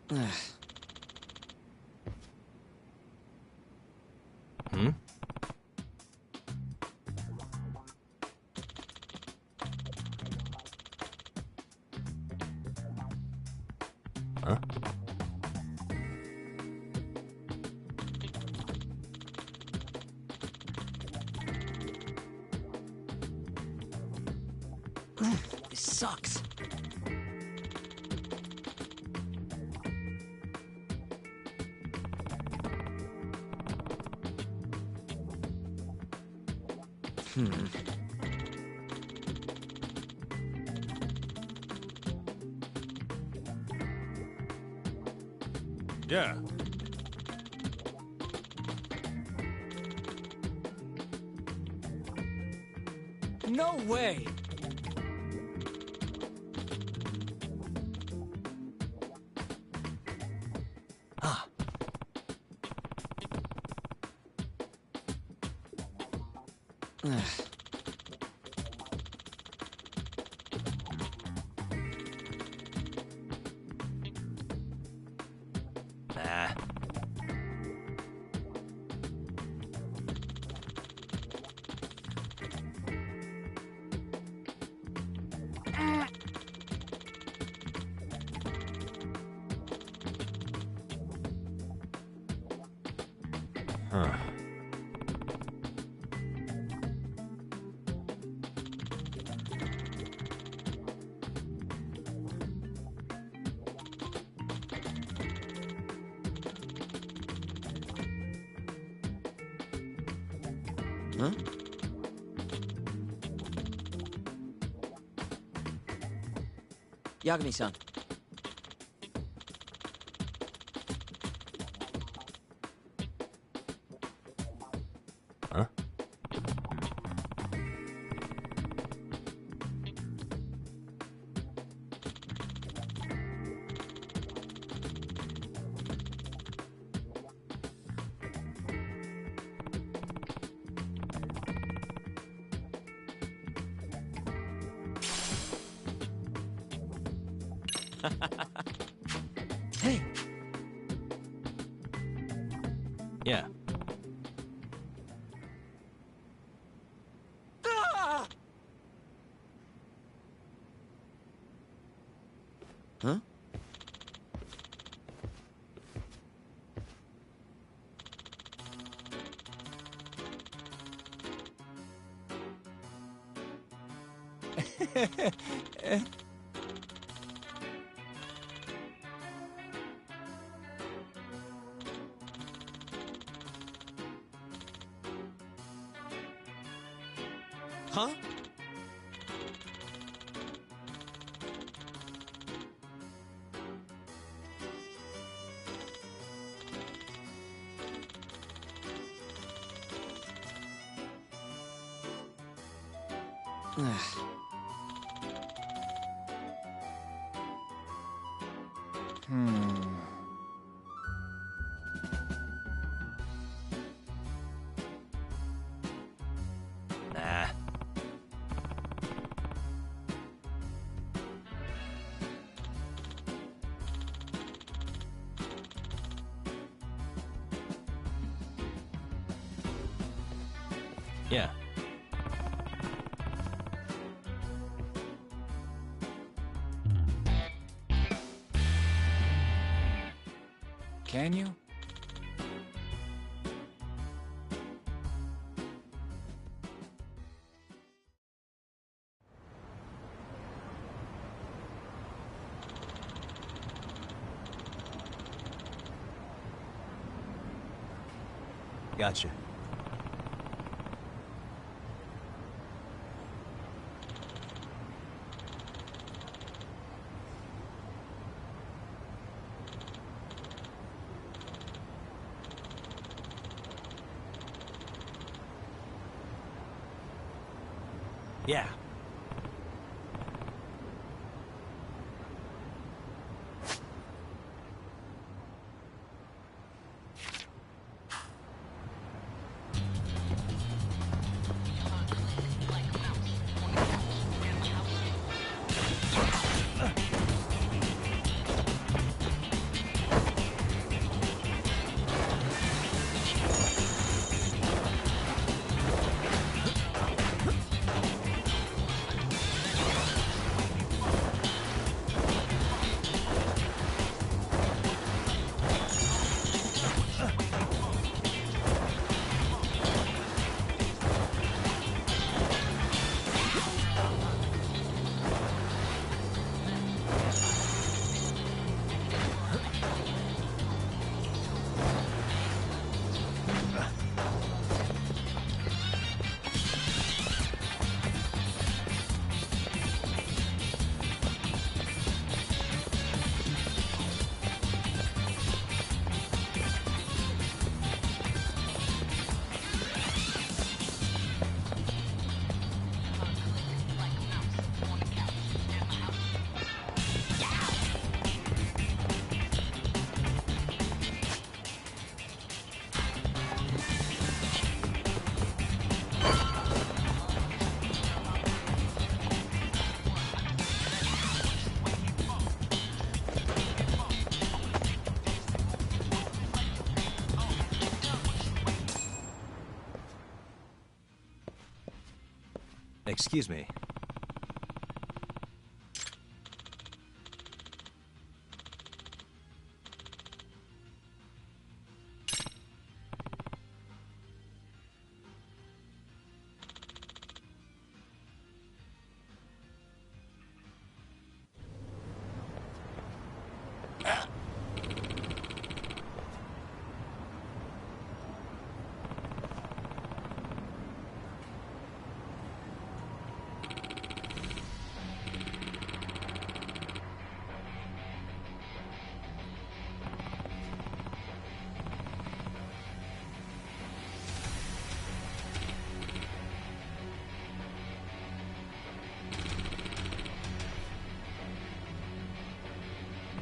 Hmm? Huh? This sucks. Yeah. No way! Ah. Nah. Huh. Huh? Yagami-san. Huh? Hey! Yeah. Ah! Huh? Huh? Nah. Yeah. Can you? Gotcha. Yeah. Excuse me.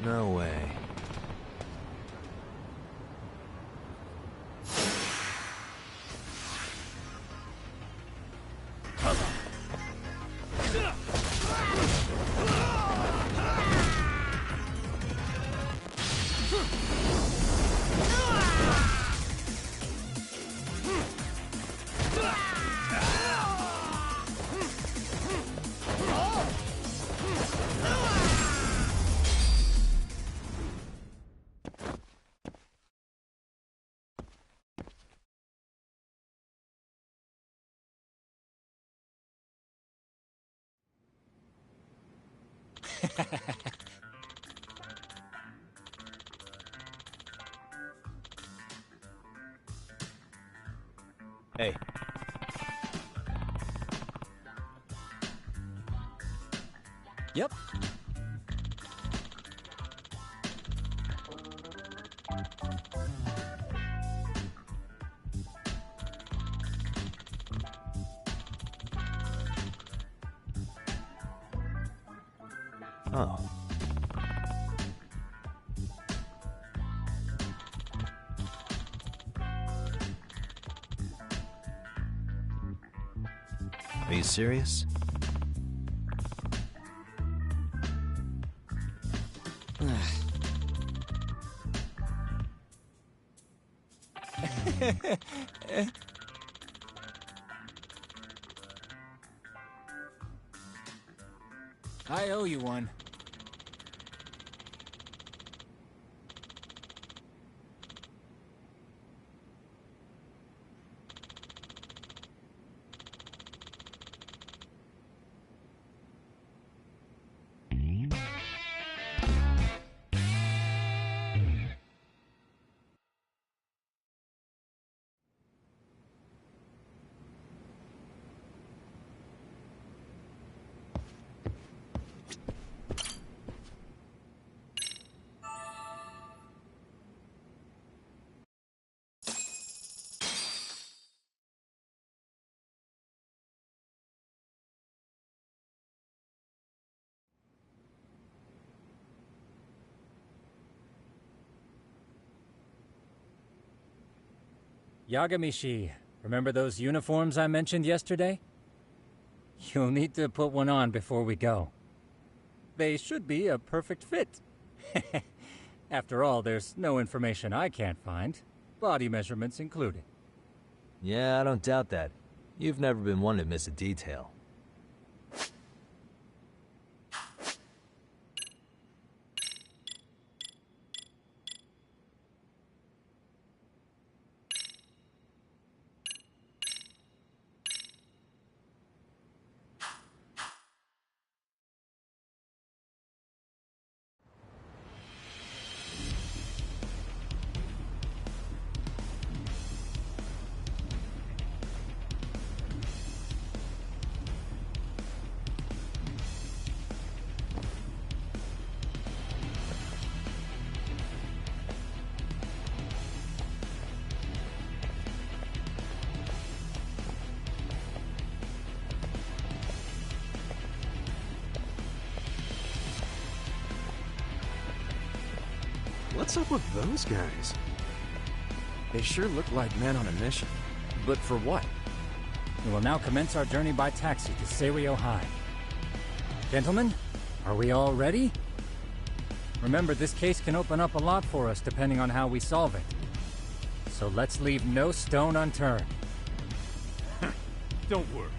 No way. Hey. Yep. Oh. Are you serious? I owe you one. Yagamishi, remember those uniforms I mentioned yesterday? You'll need to put one on before we go. They should be a perfect fit. After all, there's no information I can't find, body measurements included. Yeah, I don't doubt that. You've never been one to miss a detail. What's up with those guys? They sure look like men on a mission. But for what? We will now commence our journey by taxi to Seiryo High. Gentlemen, are we all ready? Remember, this case can open up a lot for us depending on how we solve it. So let's leave no stone unturned. Don't worry.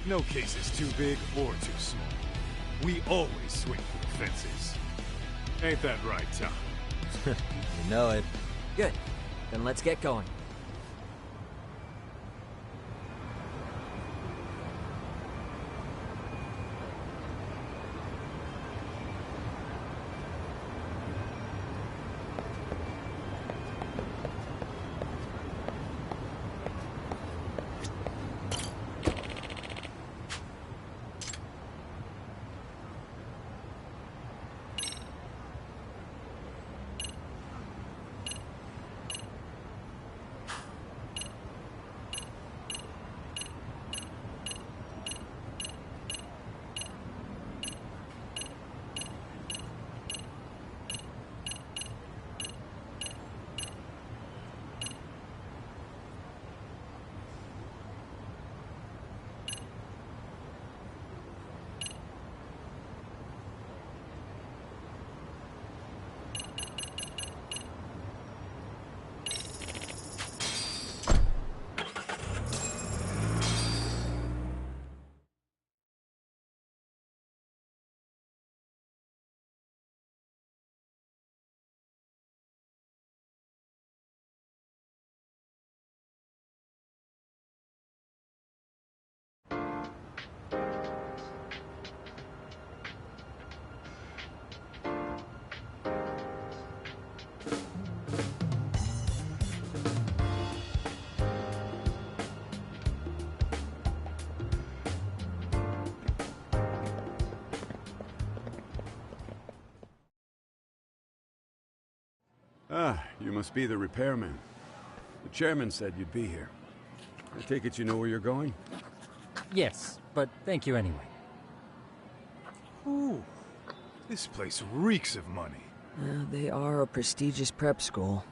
No case is too big or too small. We always swing for the fences. Ain't that right, Tom? You know it. Good. Then let's get going. Ah, you must be the repairman. The chairman said you'd be here. I take it you know where you're going? Yes, but thank you anyway. Ooh, this place reeks of money. They are a prestigious prep school.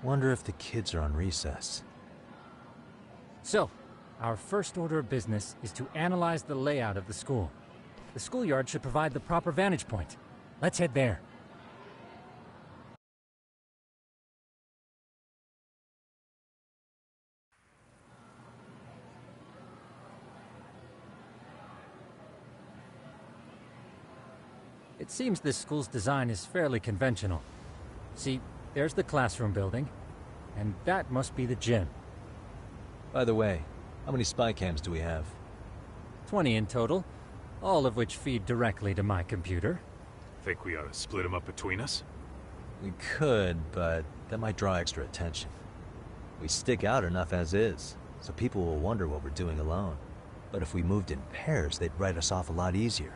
Wonder if the kids are on recess. So, our first order of business is to analyze the layout of the school. The schoolyard should provide the proper vantage point. Let's head there. It seems this school's design is fairly conventional. See, there's the classroom building, and that must be the gym. By the way, how many spy cams do we have? 20 in total, all of which feed directly to my computer. Think we ought to split them up between us? We could, but that might draw extra attention. We stick out enough as is, so people will wonder what we're doing alone. But if we moved in pairs, they'd write us off a lot easier.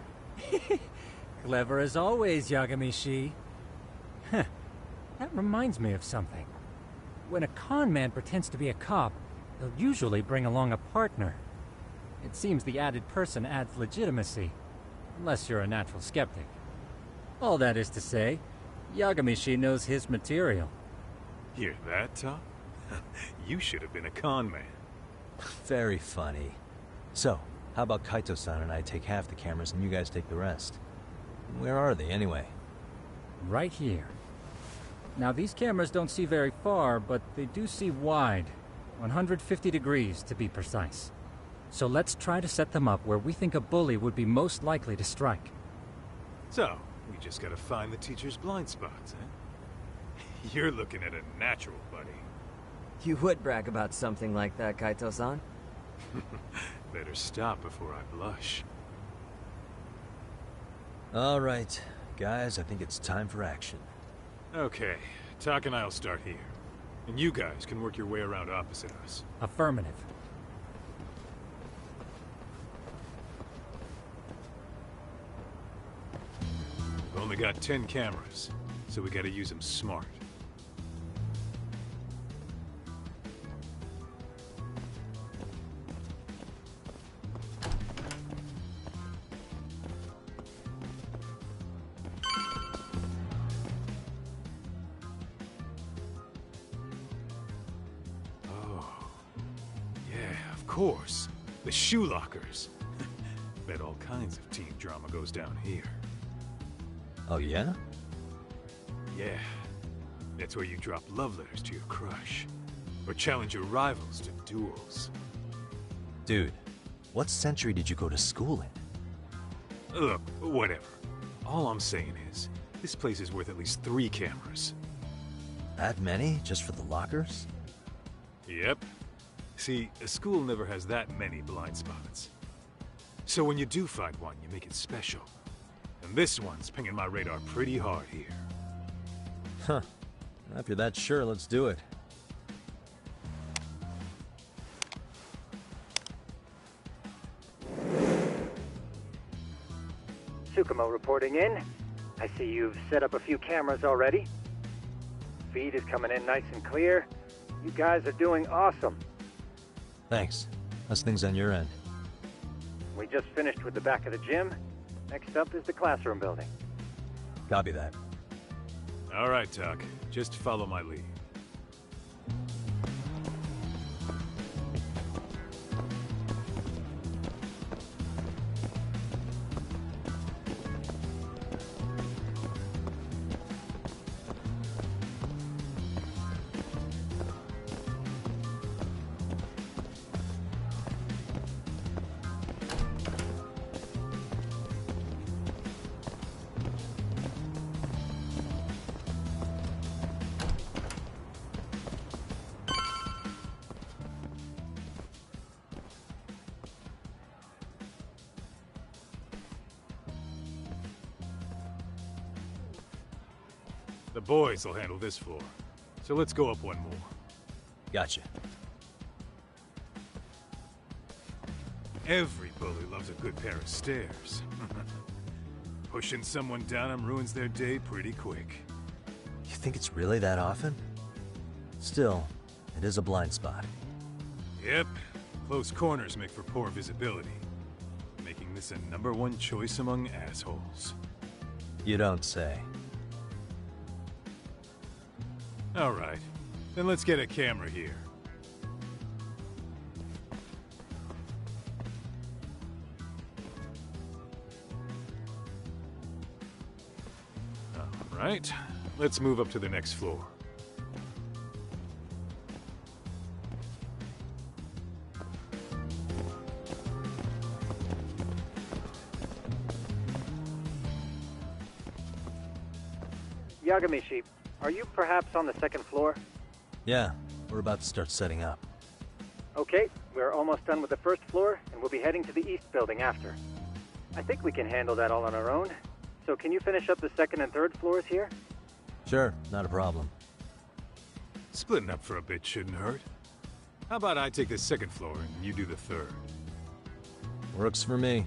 Clever as always, Yagami-shi. Huh. That reminds me of something. When a con man pretends to be a cop, they'll usually bring along a partner. It seems the added person adds legitimacy, unless you're a natural skeptic. All that is to say, Yagami-shi knows his material. Hear that, Tom? You should have been a con man. Very funny. So, how about Kaito-san and I take half the cameras and you guys take the rest? Where are they, anyway? Right here. Now, these cameras don't see very far, but they do see wide. 150 degrees, to be precise. So let's try to set them up where we think a bully would be most likely to strike. So, we just gotta find the teacher's blind spots, eh? You're looking at a natural, buddy. You would brag about something like that, Kaito-san. Better stop before I blush. All right, guys, I think it's time for action. Okay, Tak and I'll start here. And you guys can work your way around opposite us. Affirmative. We've only got 10 cameras, so we gotta use them smart. Of course. The shoe lockers. Bet all kinds of teen drama goes down here. Oh, yeah? Yeah. That's where you drop love letters to your crush. Or challenge your rivals to duels. Dude, What century did you go to school in? Look, whatever. All I'm saying is, this place is worth at least 3 cameras. That many? Just for the lockers? Yep. See, a school never has that many blind spots. So when you do find one, you make it special. And this one's pinging my radar pretty hard here. Huh. If you're that sure, let's do it. Tsukumo reporting in. I see you've set up a few cameras already. Feed is coming in nice and clear. You guys are doing awesome. Thanks. How's things on your end? We just finished with the back of the gym. Next up is the classroom building. Copy that. All right, Doc. Just follow my lead. The boys will handle this floor. So let's go up one more. Gotcha. Every bully loves a good pair of stairs. Pushing someone down them ruins their day pretty quick. You think it's really that often? Still, it is a blind spot. Yep. Close corners make for poor visibility. Making this a #1 choice among assholes. You don't say. All right. Then let's get a camera here. All right. Let's move up to the next floor. Yagami-shi, are you perhaps on the second floor? Yeah, we're about to start setting up. Okay, we're almost done with the first floor, and we'll be heading to the east building after. I think we can handle that all on our own. So can you finish up the second and third floors here? Sure, not a problem. Splitting up for a bit shouldn't hurt. How about I take the second floor and you do the third? Works for me.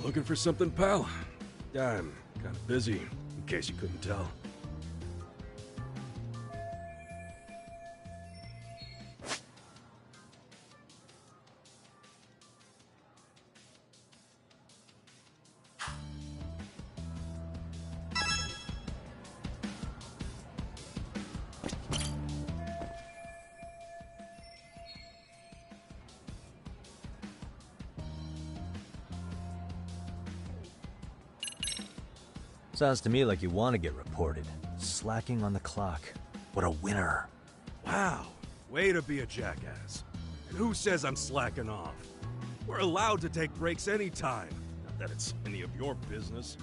Looking for something, pal? I'm kind of busy, in case you couldn't tell. Sounds to me like you want to get reported. Slacking on the clock. What a winner. Wow, way to be a jackass. And who says I'm slacking off? We're allowed to take breaks anytime. Not that it's any of your business.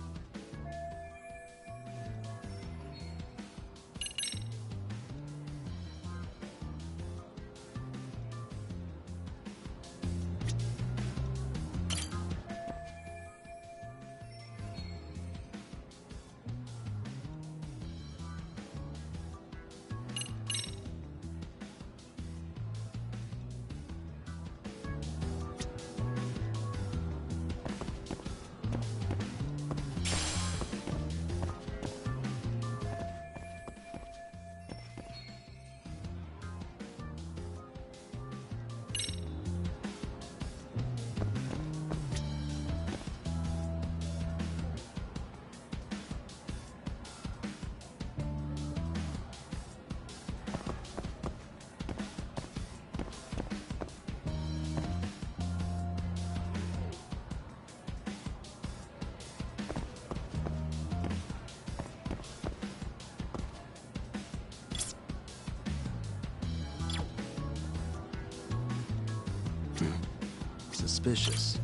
Suspicious.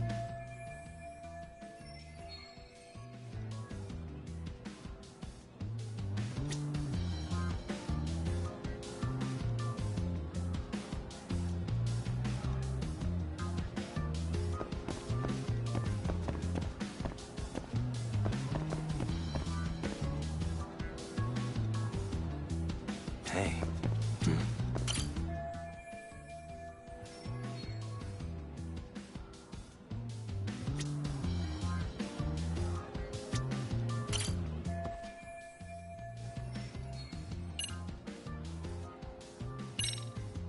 Hey.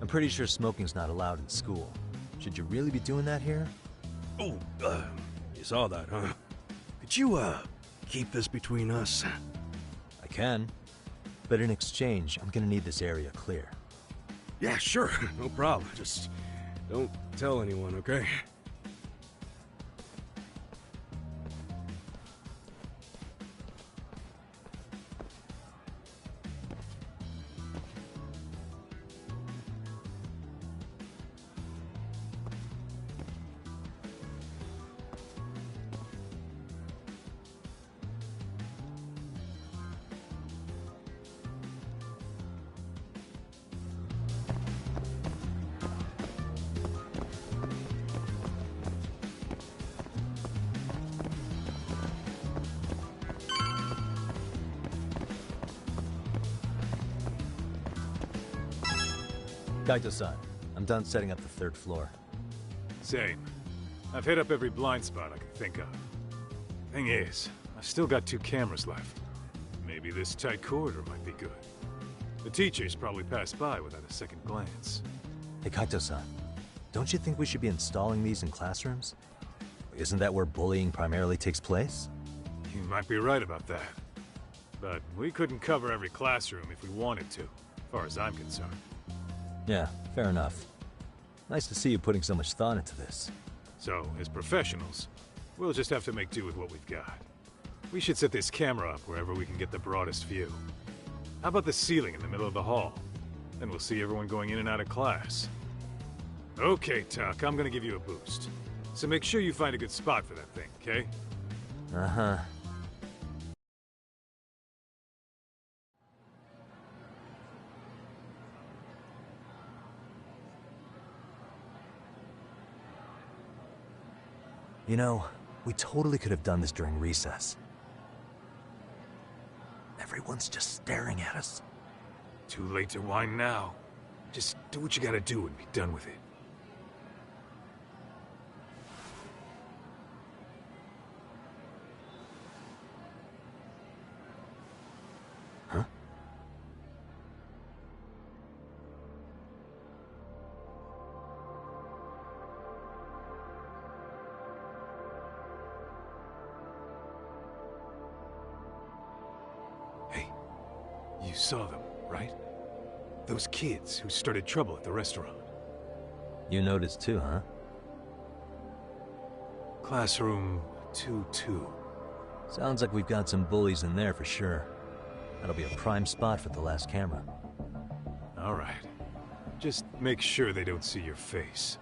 I'm pretty sure smoking's not allowed in school. Should you really be doing that here? Oh, you saw that, huh? Could you, keep this between us? I can. But in exchange, I'm gonna need this area clear. Yeah, sure, no problem. Just don't tell anyone, okay? Kaito-san, I'm done setting up the third floor. Same. I've hit up every blind spot I can think of. Thing is, I've still got 2 cameras left. Maybe this tight corridor might be good. The teachers probably passed by without a second glance. Hey Kaito-san, don't you think we should be installing these in classrooms? Isn't that where bullying primarily takes place? You might be right about that. But we couldn't cover every classroom if we wanted to, as far as I'm concerned. Yeah, fair enough. Nice to see you putting so much thought into this. So, as professionals, we'll just have to make do with what we've got. We should set this camera up wherever we can get the broadest view. How about the ceiling in the middle of the hall? Then we'll see everyone going in and out of class. Okay, Tuck, I'm gonna give you a boost. So make sure you find a good spot for that thing, okay? Uh-huh. You know, we totally could have done this during recess. Everyone's just staring at us. Too late to whine now. Just do what you gotta do and be done with it. Huh? Hey, you saw them, right? Those kids who started trouble at the restaurant. You noticed too, huh? Classroom 2-2. Sounds like we've got some bullies in there for sure. That'll be a prime spot for the last camera. All right. Just make sure they don't see your face.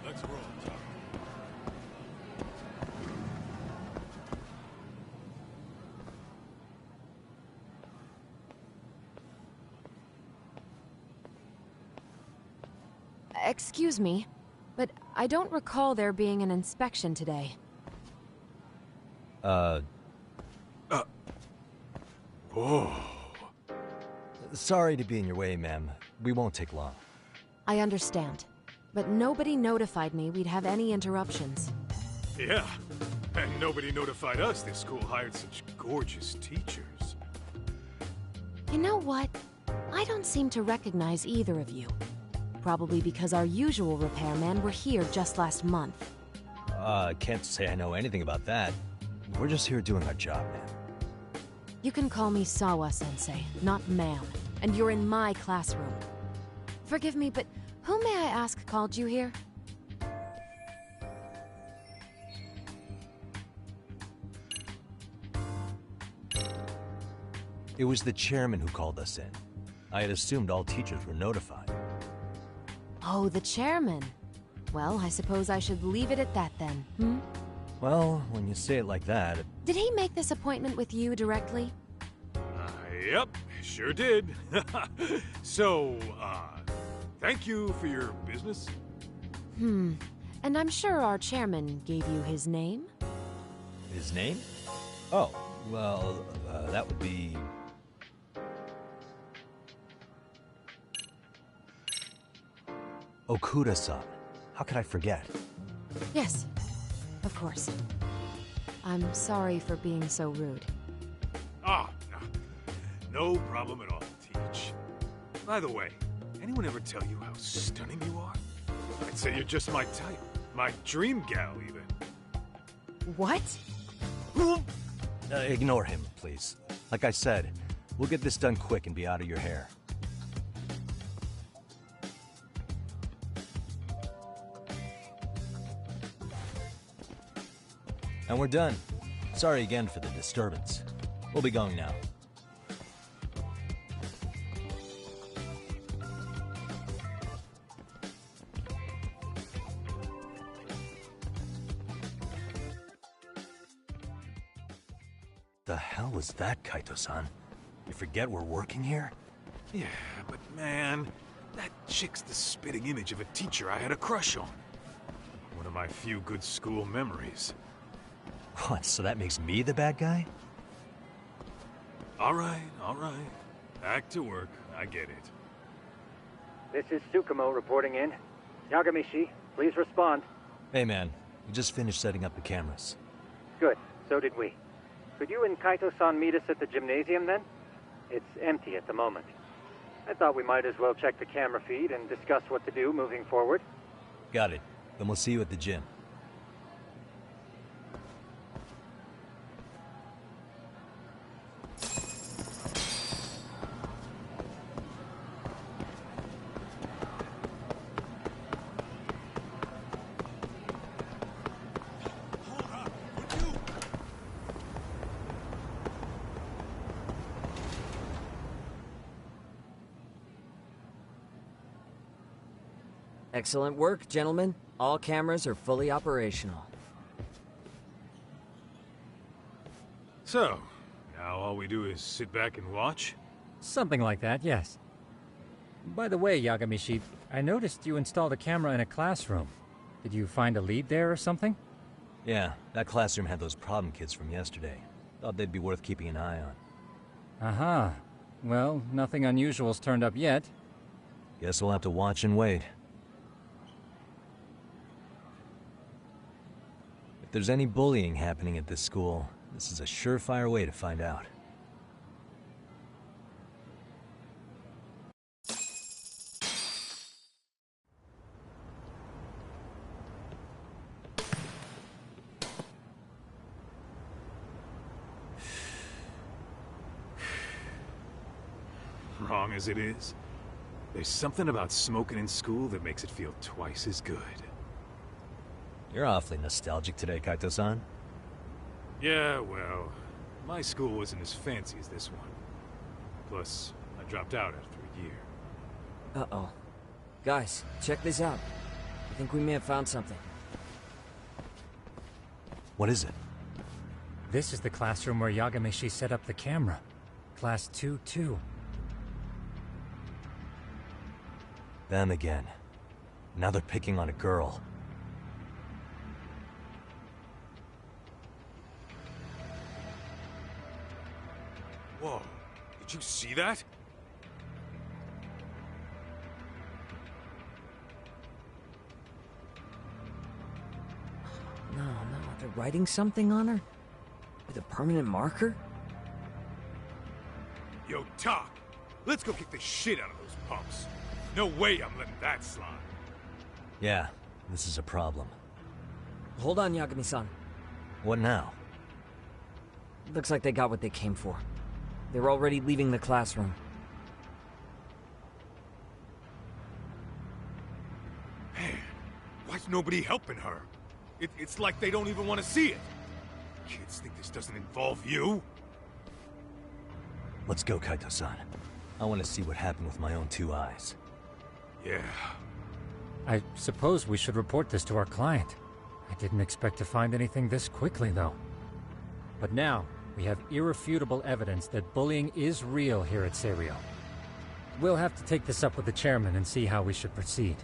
Let's roll, Tom. Excuse me, but I don't recall there being an inspection today. Whoa. Sorry to be in your way, ma'am. We won't take long. I understand, but nobody notified me we'd have any interruptions. Yeah. And nobody notified us this school hired such gorgeous teachers. You know what? I don't seem to recognize either of you. Probably because our usual repairmen were here just last month. Can't say I know anything about that. We're just here doing our job, ma'am. You can call me Sawa-sensei, not ma'am, and you're in my classroom. Forgive me, but who may I ask called you here? It was the chairman who called us in. I had assumed all teachers were notified. Oh, the chairman. Well, I suppose I should leave it at that then, hmm? Well, when you say it like that... Did he make this appointment with you directly? Yep, sure did. So, thank you for your business. And I'm sure our chairman gave you his name? His name? Oh, well, that would be... Okuda-san. How could I forget? Yes, of course. I'm sorry for being so rude. No problem at all, Teach. By the way, anyone ever tell you how stunning you are? I'd say you're just my type. My dream gal, even. What? Ignore him, please. Like I said, we'll get this done quick and be out of your hair. And we're done. Sorry again for the disturbance. We'll be going now. The hell was that, Kaito-san? You forget we're working here? Yeah, but man, that chick's the spitting image of a teacher I had a crush on. One of my few good school memories. What, so that makes me the bad guy? All right. Back to work. I get it. This is Tsukumo reporting in. Yagamishi, please respond. Hey man, we just finished setting up the cameras. Good, so did we. Could you and Kaito-san meet us at the gymnasium then? It's empty at the moment. I thought we might as well check the camera feed and discuss what to do moving forward. Got it. Then we'll see you at the gym. Excellent work, gentlemen. All cameras are fully operational. So, now all we do is sit back and watch? Something like that, yes. By the way, Yagamishi, I noticed you installed a camera in a classroom. Did you find a lead there or something? Yeah, that classroom had those problem kids from yesterday. Thought they'd be worth keeping an eye on. Aha. Well, nothing unusual's turned up yet. Guess we'll have to watch and wait. If there's any bullying happening at this school, this is a surefire way to find out. Wrong as it is, There's something about smoking in school that makes it feel twice as good. You're awfully nostalgic today, Kaito-san. Yeah, well, my school wasn't as fancy as this one. Plus, I dropped out after a year. Uh-oh. Guys, check this out. I think we may have found something. What is it? This is the classroom where Yagamishi set up the camera. Class 2-2. Them again. Now they're picking on a girl. Whoa, did you see that? No, they're writing something on her? With a permanent marker? Yo, Talk, let's go kick the shit out of those punks. No way I'm letting that slide. Yeah, this is a problem. Hold on, Yagami-san. What now? Looks like they got what they came for. They're already leaving the classroom. Man, why's nobody helping her? It's like they don't even want to see it. Kids think this doesn't involve you? Let's go, Kaito-san. I want to see what happened with my own 2 eyes. Yeah. I suppose we should report this to our client. I didn't expect to find anything this quickly, though. But now, we have irrefutable evidence that bullying is real here at Serio. We'll have to take this up with the chairman and see how we should proceed.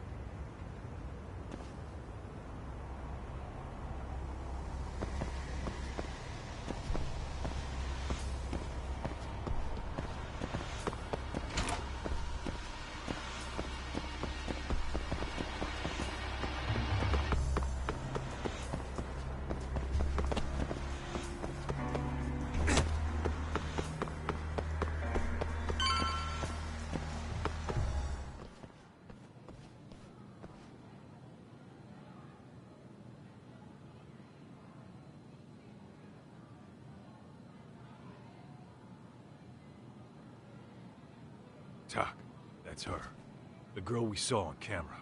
Tak, that's her. The girl we saw on camera.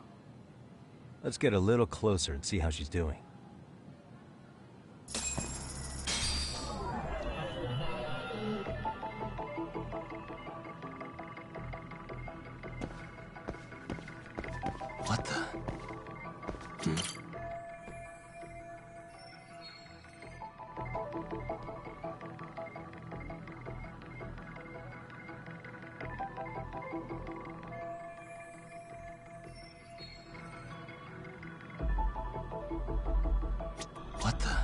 Let's get a little closer and see how she's doing. What the? What the?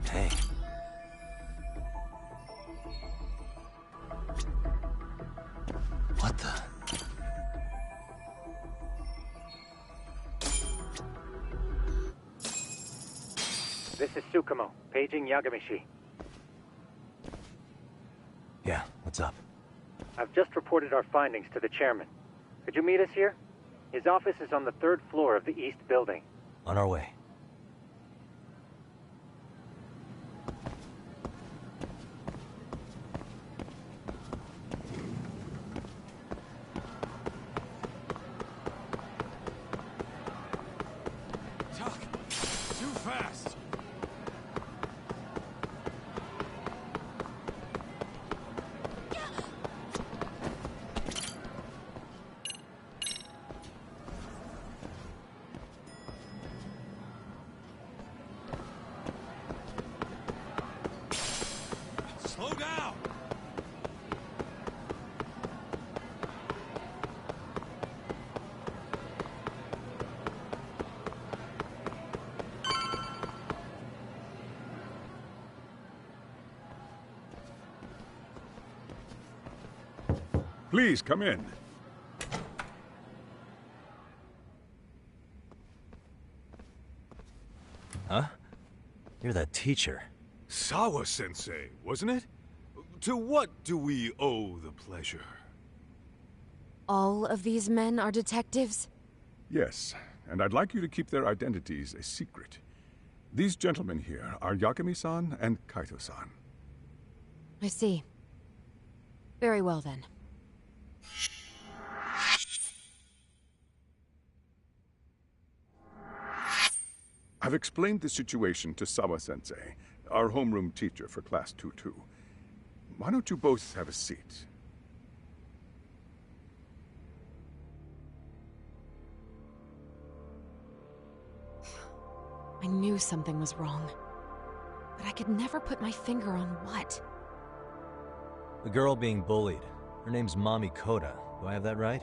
Hey. What the? This is Tsukumo, paging Yagamishi. Yeah, what's up? I've just reported our findings to the chairman. Could you meet us here? His office is on the 3rd floor of the east building. On our way. Tak, too fast. Slow down. Please, come in. Huh? You're that teacher. Sawa-sensei, wasn't it? To what do we owe the pleasure? All of these men are detectives? Yes, and I'd like you to keep their identities a secret. These gentlemen here are Yagami-san and Kaito-san. I see. Very well then. I've explained the situation to Sawa-sensei, our homeroom teacher for Class 2-2. Why don't you both have a seat? I knew something was wrong, but I could never put my finger on what. The girl being bullied. Her name's Mami Koda. Do I have that right?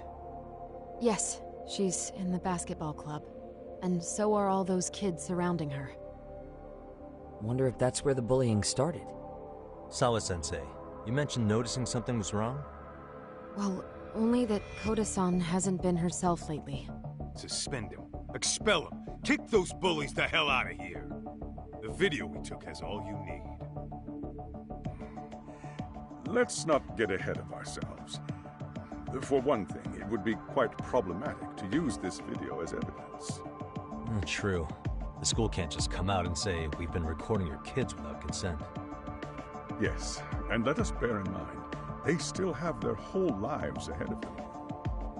Yes, she's in the basketball club. And so are all those kids surrounding her. Wonder if that's where the bullying started. Sawa-sensei, you mentioned noticing something was wrong? Well, only that Koda-san hasn't been herself lately. Suspend him. Expel him. Kick those bullies the hell out of here. The video we took has all you need. Let's not get ahead of ourselves. For one thing, it would be quite problematic to use this video as evidence. True. The school can't just come out and say, we've been recording your kids without consent. Yes, and let us bear in mind, they still have their whole lives ahead of them.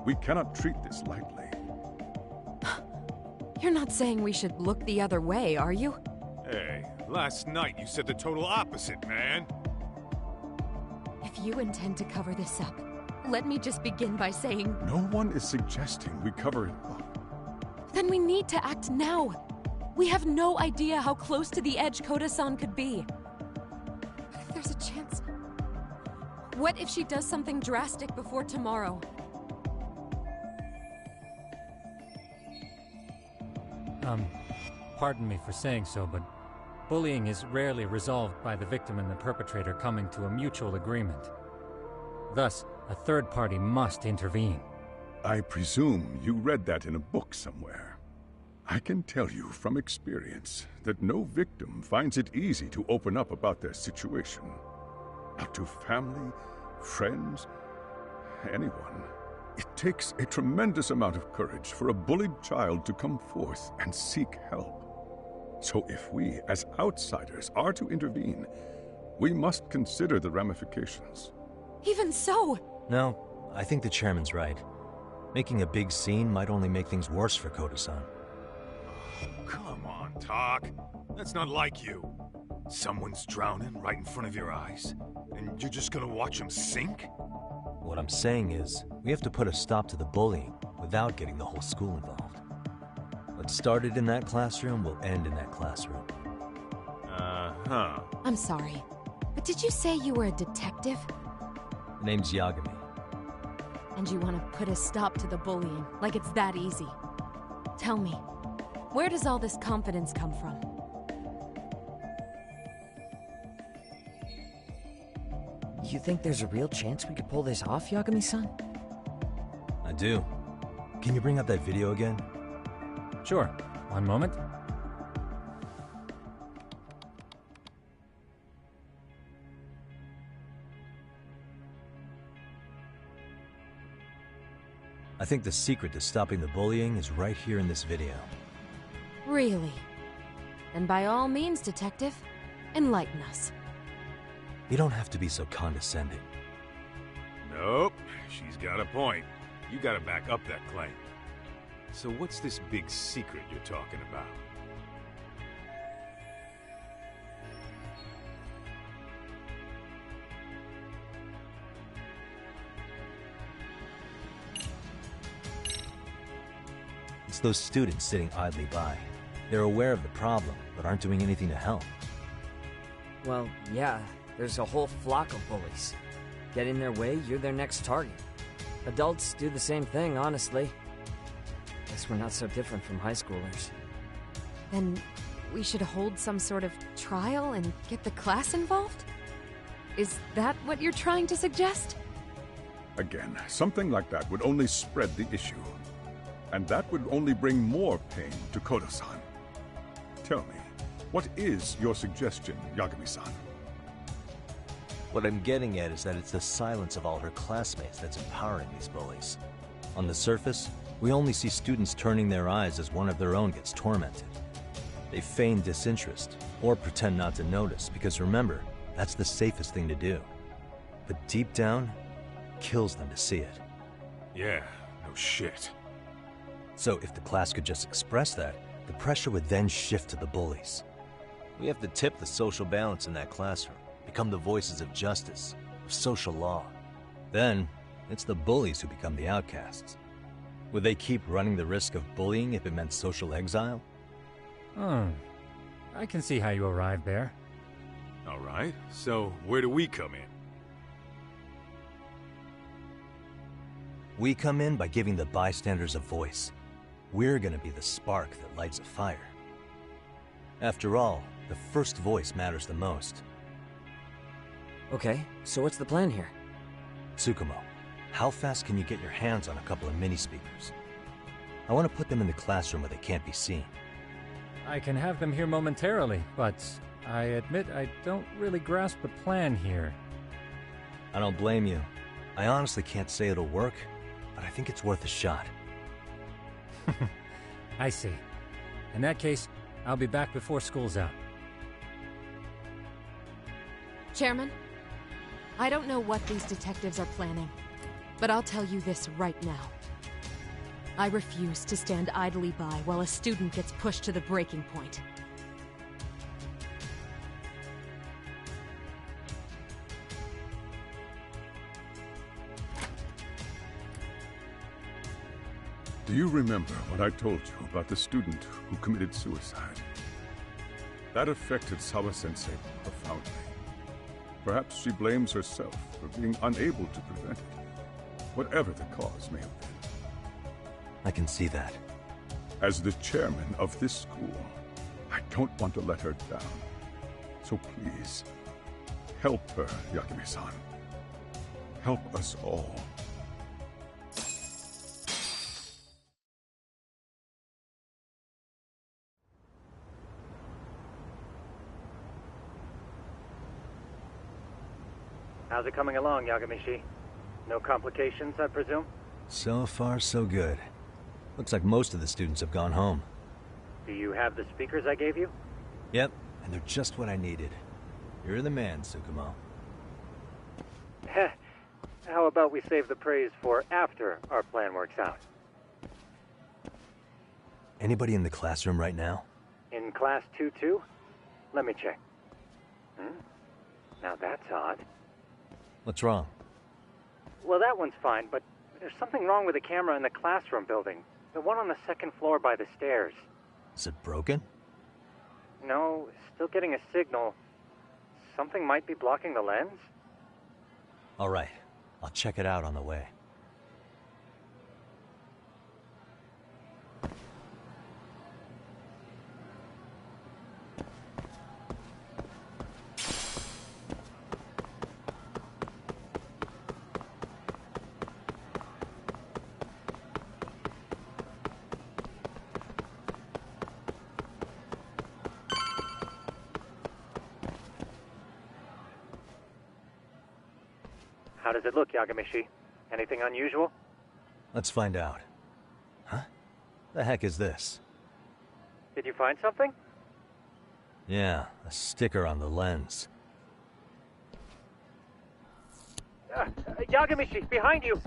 We cannot treat this lightly. You're not saying we should look the other way, are you? Hey, last night you said the total opposite, man. If you intend to cover this up, let me just begin by saying... No one is suggesting we cover it up. Then we need to act now. We have no idea how close to the edge Koda-san could be. What if there's a chance? What if she does something drastic before tomorrow? Pardon me for saying so, but bullying is rarely resolved by the victim and the perpetrator coming to a mutual agreement. Thus, a third party must intervene. I presume you read that in a book somewhere. I can tell you from experience that no victim finds it easy to open up about their situation. Not to family, friends, anyone. It takes a tremendous amount of courage for a bullied child to come forth and seek help. So if we, as outsiders, are to intervene, we must consider the ramifications. Even so! No, I think the chairman's right. Making a big scene might only make things worse for Koda-san. Come on, Talk. That's not like you. Someone's drowning right in front of your eyes, and you're just gonna watch him sink? What I'm saying is, we have to put a stop to the bullying without getting the whole school involved. What started in that classroom will end in that classroom. Uh-huh. I'm sorry, but did you say you were a detective? The name's Yagami. And you want to put a stop to the bullying, like it's that easy. Tell me, where does all this confidence come from? You think there's a real chance we could pull this off, Yagami-san? I do. Can you bring up that video again? Sure. One moment. I think the secret to stopping the bullying is right here in this video. Really? And by all means, detective, enlighten us. You don't have to be so condescending. Nope, she's got a point. You gotta back up that claim. So what's this big secret you're talking about? It's those students sitting idly by. They're aware of the problem, but aren't doing anything to help. Well, yeah, there's a whole flock of bullies. Get in their way, you're their next target. Adults do the same thing, honestly. Guess we're not so different from high schoolers. Then we should hold some sort of trial and get the class involved? Is that what you're trying to suggest? Again, something like that would only spread the issue. And that would only bring more pain to Koda-san. Tell me, what is your suggestion, Yagami-san? What I'm getting at is that it's the silence of all her classmates that's empowering these bullies. On the surface, we only see students turning their eyes as one of their own gets tormented. They feign disinterest, or pretend not to notice, because remember, That's the safest thing to do. But deep down, kills them to see it. Yeah, no shit. So if the class could just express that, the pressure would then shift to the bullies. We have to tip the social balance in that classroom, become the voices of justice, of social law. Then, it's the bullies who become the outcasts. Would they keep running the risk of bullying if it meant social exile? I can see how you arrived there. Alright, so where do we come in? We come in by giving the bystanders a voice. We're gonna be the spark that lights a fire. After all, the first voice matters the most. Okay, so what's the plan here? Tsukumo, how fast can you get your hands on a couple of mini-speakers? I want to put them in the classroom where they can't be seen. I can have them here momentarily, but I admit I don't really grasp the plan here. I don't blame you. I honestly can't say it'll work, but I think it's worth a shot. I see. In that case, I'll be back before school's out. Chairman, I don't know what these detectives are planning, but I'll tell you this right now. I refuse to stand idly by while a student gets pushed to the breaking point. Do you remember what I told you about the student who committed suicide? That affected Sawa-sensei profoundly. Perhaps she blames herself for being unable to prevent it, whatever the cause may have been. I can see that. As the chairman of this school, I don't want to let her down. So please, help her, Yakime-san. Help us all. How's it coming along, Yagamishi? No complications, I presume? So far, so good. Looks like most of the students have gone home. Do you have the speakers I gave you? Yep, and they're just what I needed. You're the man, Tsukumo. Heh. How about we save the praise for after our plan works out? Anybody in the classroom right now? In class 2-2? Let me check. Now that's odd. What's wrong? Well, that one's fine, but there's something wrong with the camera in the classroom building. The one on the second floor by the stairs. Is it broken? No, still getting a signal. Something might be blocking the lens? All right, I'll check it out on the way. How does it look, Yagamishi? Anything unusual? Let's find out. Huh? The heck is this? Did you find something? Yeah, a sticker on the lens. Yagamishi, behind you!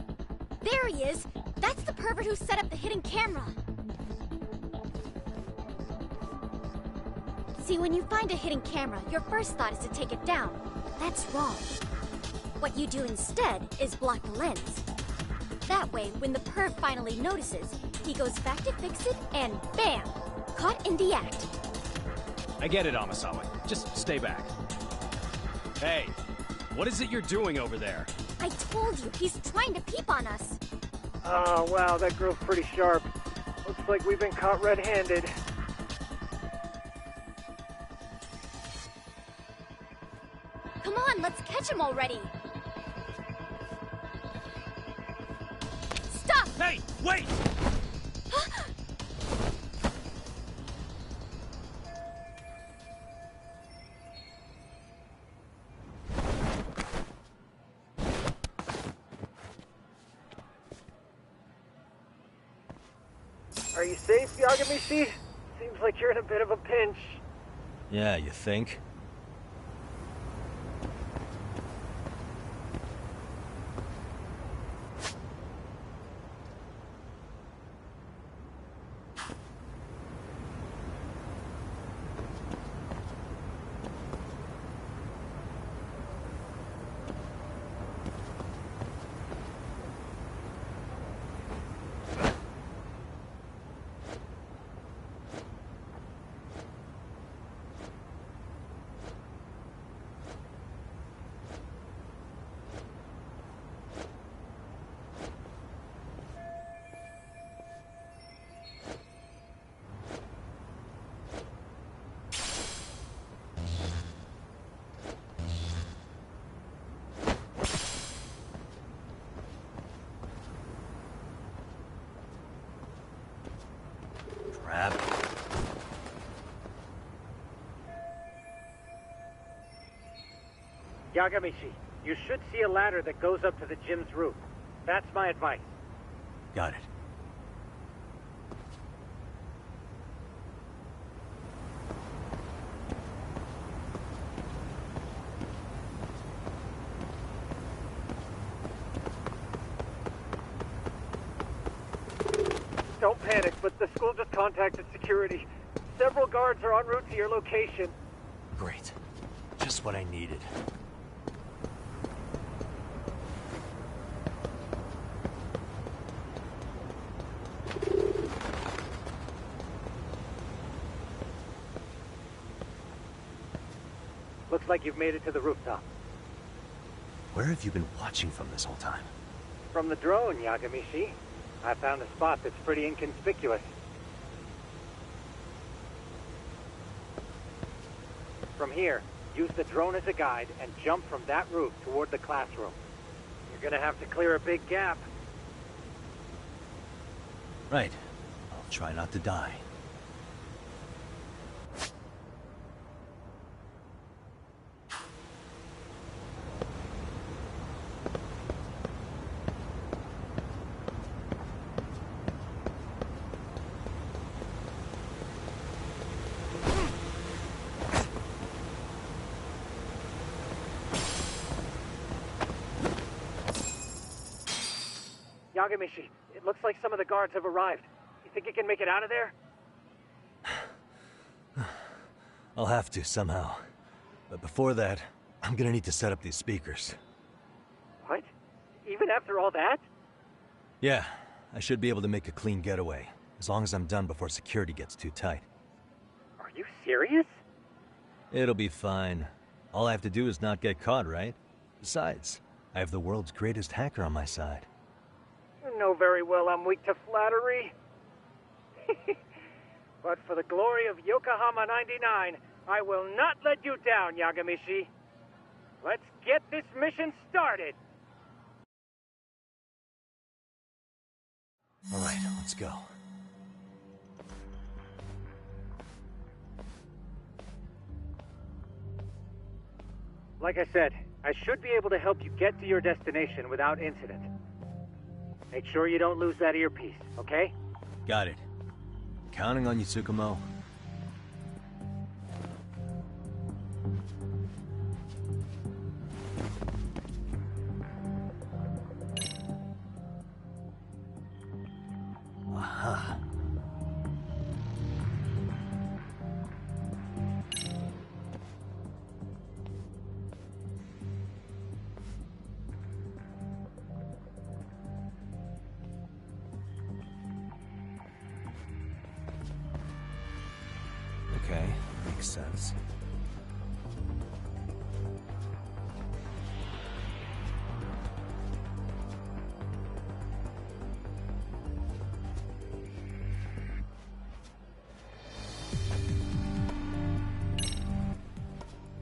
There he is! That's the pervert who set up the hidden camera! See, when you find a hidden camera, your first thought is to take it down. That's wrong. What you do instead is block the lens. That way, when the perv finally notices, he goes back to fix it, and bam! Caught in the act. I get it, Amasawa. Just stay back. Hey, what is it you're doing over there? I told you, he's trying to peep on us. Oh, wow, that girl's pretty sharp. Looks like we've been caught red-handed. Come on, let's catch him already. Stop! Hey, wait! Are you safe, Yagamishi? Seems like you're in a bit of a pinch. Yeah, you think? Yagamishi, you should see a ladder that goes up to the gym's roof. That's my advice. Got it. Don't panic, but the school just contacted security. Several guards are en route to your location. Great. Just what I needed. Looks like you've made it to the rooftop. Where have you been watching from this whole time? From the drone, Yagamishi. I found a spot that's pretty inconspicuous. From here, use the drone as a guide and jump from that roof toward the classroom. You're gonna have to clear a big gap. Right. I'll try not to die. Yagamishi, it looks like some of the guards have arrived. You think you can make it out of there? I'll have to, somehow. But before that, I'm gonna need to set up these speakers. What? Even after all that? Yeah, I should be able to make a clean getaway, as long as I'm done before security gets too tight. Are you serious? It'll be fine. All I have to do is not get caught, right? Besides, I have the world's greatest hacker on my side. You know very well I'm weak to flattery. But for the glory of Yokohama 99, I will not let you down, Yagamishi. Let's get this mission started. All right, let's go. Like I said, I should be able to help you get to your destination without incident. Make sure you don't lose that earpiece, okay? Got it. Counting on you, Tsukumo. Aha. Okay, makes sense.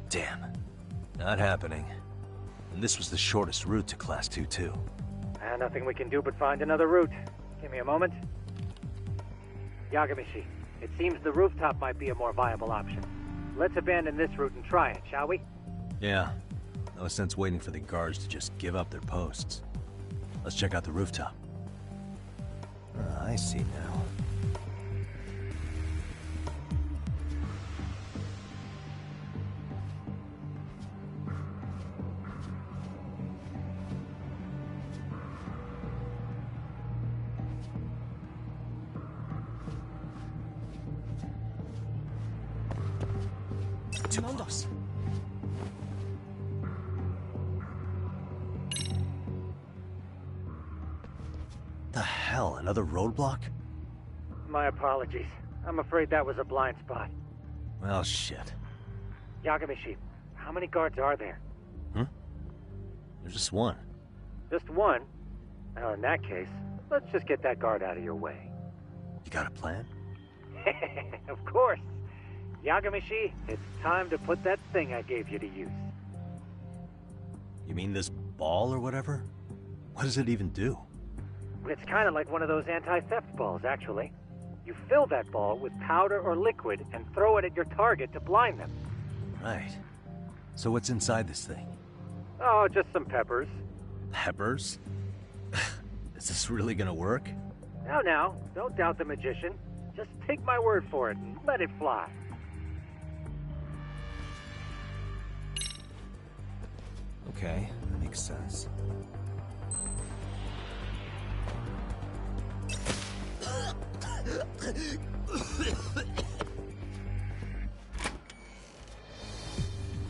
Damn. Not happening. And this was the shortest route to Class 2, too. Nothing we can do but find another route. Give me a moment. Yagamishi, it seems the rooftop might be a more viable option. Let's abandon this route and try it, shall we? Yeah. No sense waiting for the guards to just give up their posts. Let's check out the rooftop. I see now. Too close. The hell, another roadblock? My apologies. I'm afraid that was a blind spot. Well, shit. Yagamishi, how many guards are there? There's just one. Just one? Well, in that case, let's just get that guard out of your way. You got a plan? Of course. Yagamishi, it's time to put that thing I gave you to use. You mean this ball or whatever? What does it even do? It's kind of like one of those anti-theft balls, actually. You fill that ball with powder or liquid and throw it at your target to blind them. Right. So what's inside this thing? Oh, just some peppers. Peppers? Is this really gonna work? Now, don't doubt the magician. Just take my word for it and let it fly. Okay, that makes sense.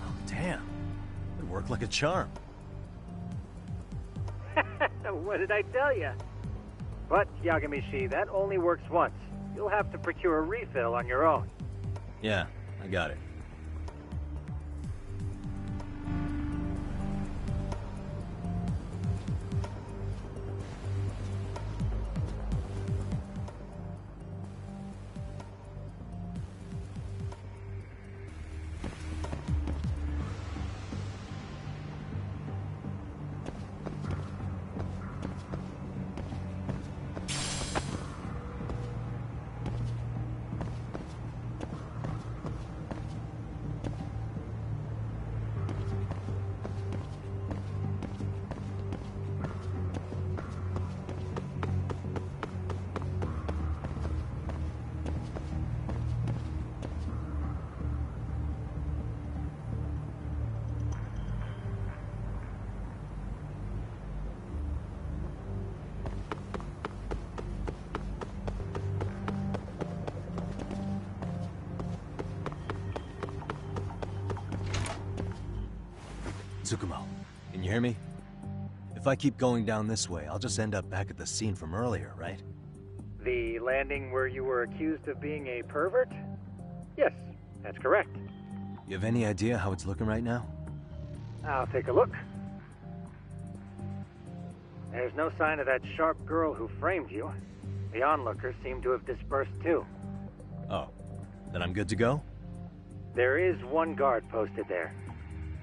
Oh, damn. It worked like a charm. What did I tell you? But, Yagamishi, that only works once. You'll have to procure a refill on your own. Yeah, I got it. Tsukumo, can you hear me? If I keep going down this way, I'll just end up back at the scene from earlier, right? The landing where you were accused of being a pervert? Yes, that's correct. You have any idea how it's looking right now? I'll take a look. There's no sign of that sharp girl who framed you. The onlookers seem to have dispersed too. Oh, then I'm good to go? There is one guard posted there,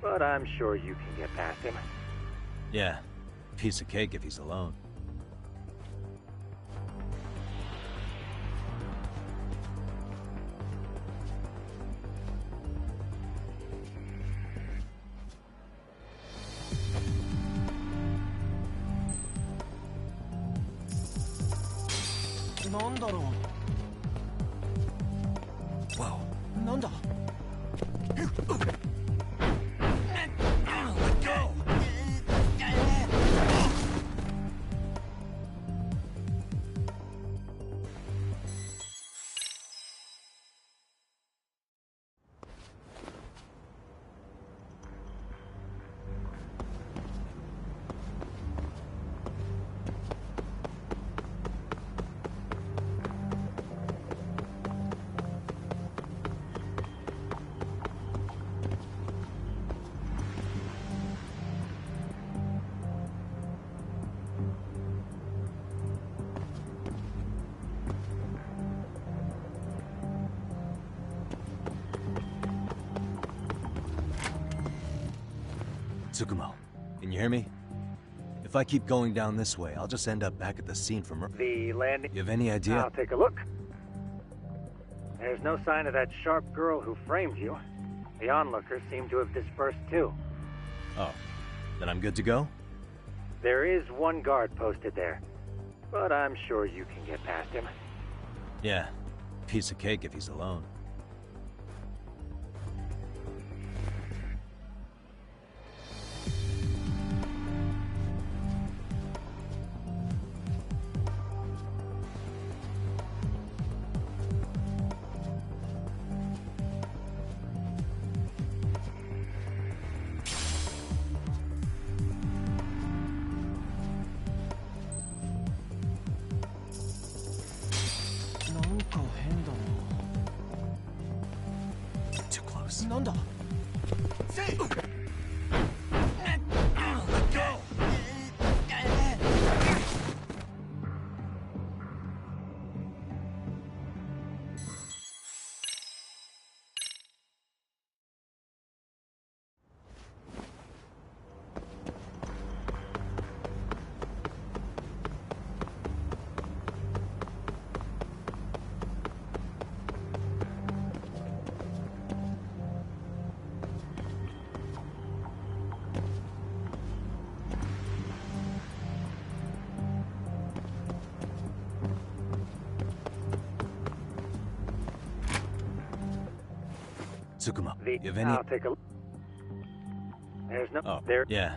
but I'm sure you can get past him. Yeah, piece of cake if he's alone. Whoa. Let go! Tsukumo, can you hear me? If I keep going down this way, I'll just end up back at the scene from The landing... You have any idea? I'll take a look. There's no sign of that sharp girl who framed you. The onlookers seem to have dispersed too. Oh, then I'm good to go? There is one guard posted there, but I'm sure you can get past him. Yeah, piece of cake if he's alone. Too close. Let go! Tsukumo, V, you have any... I'll take a... There's no... Oh, there... yeah.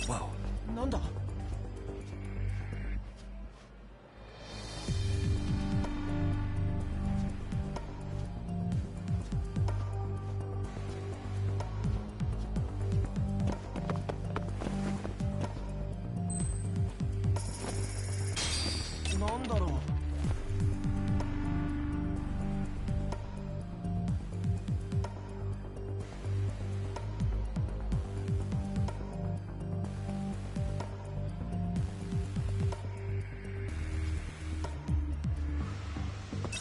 Whoa. なんだ なんだろう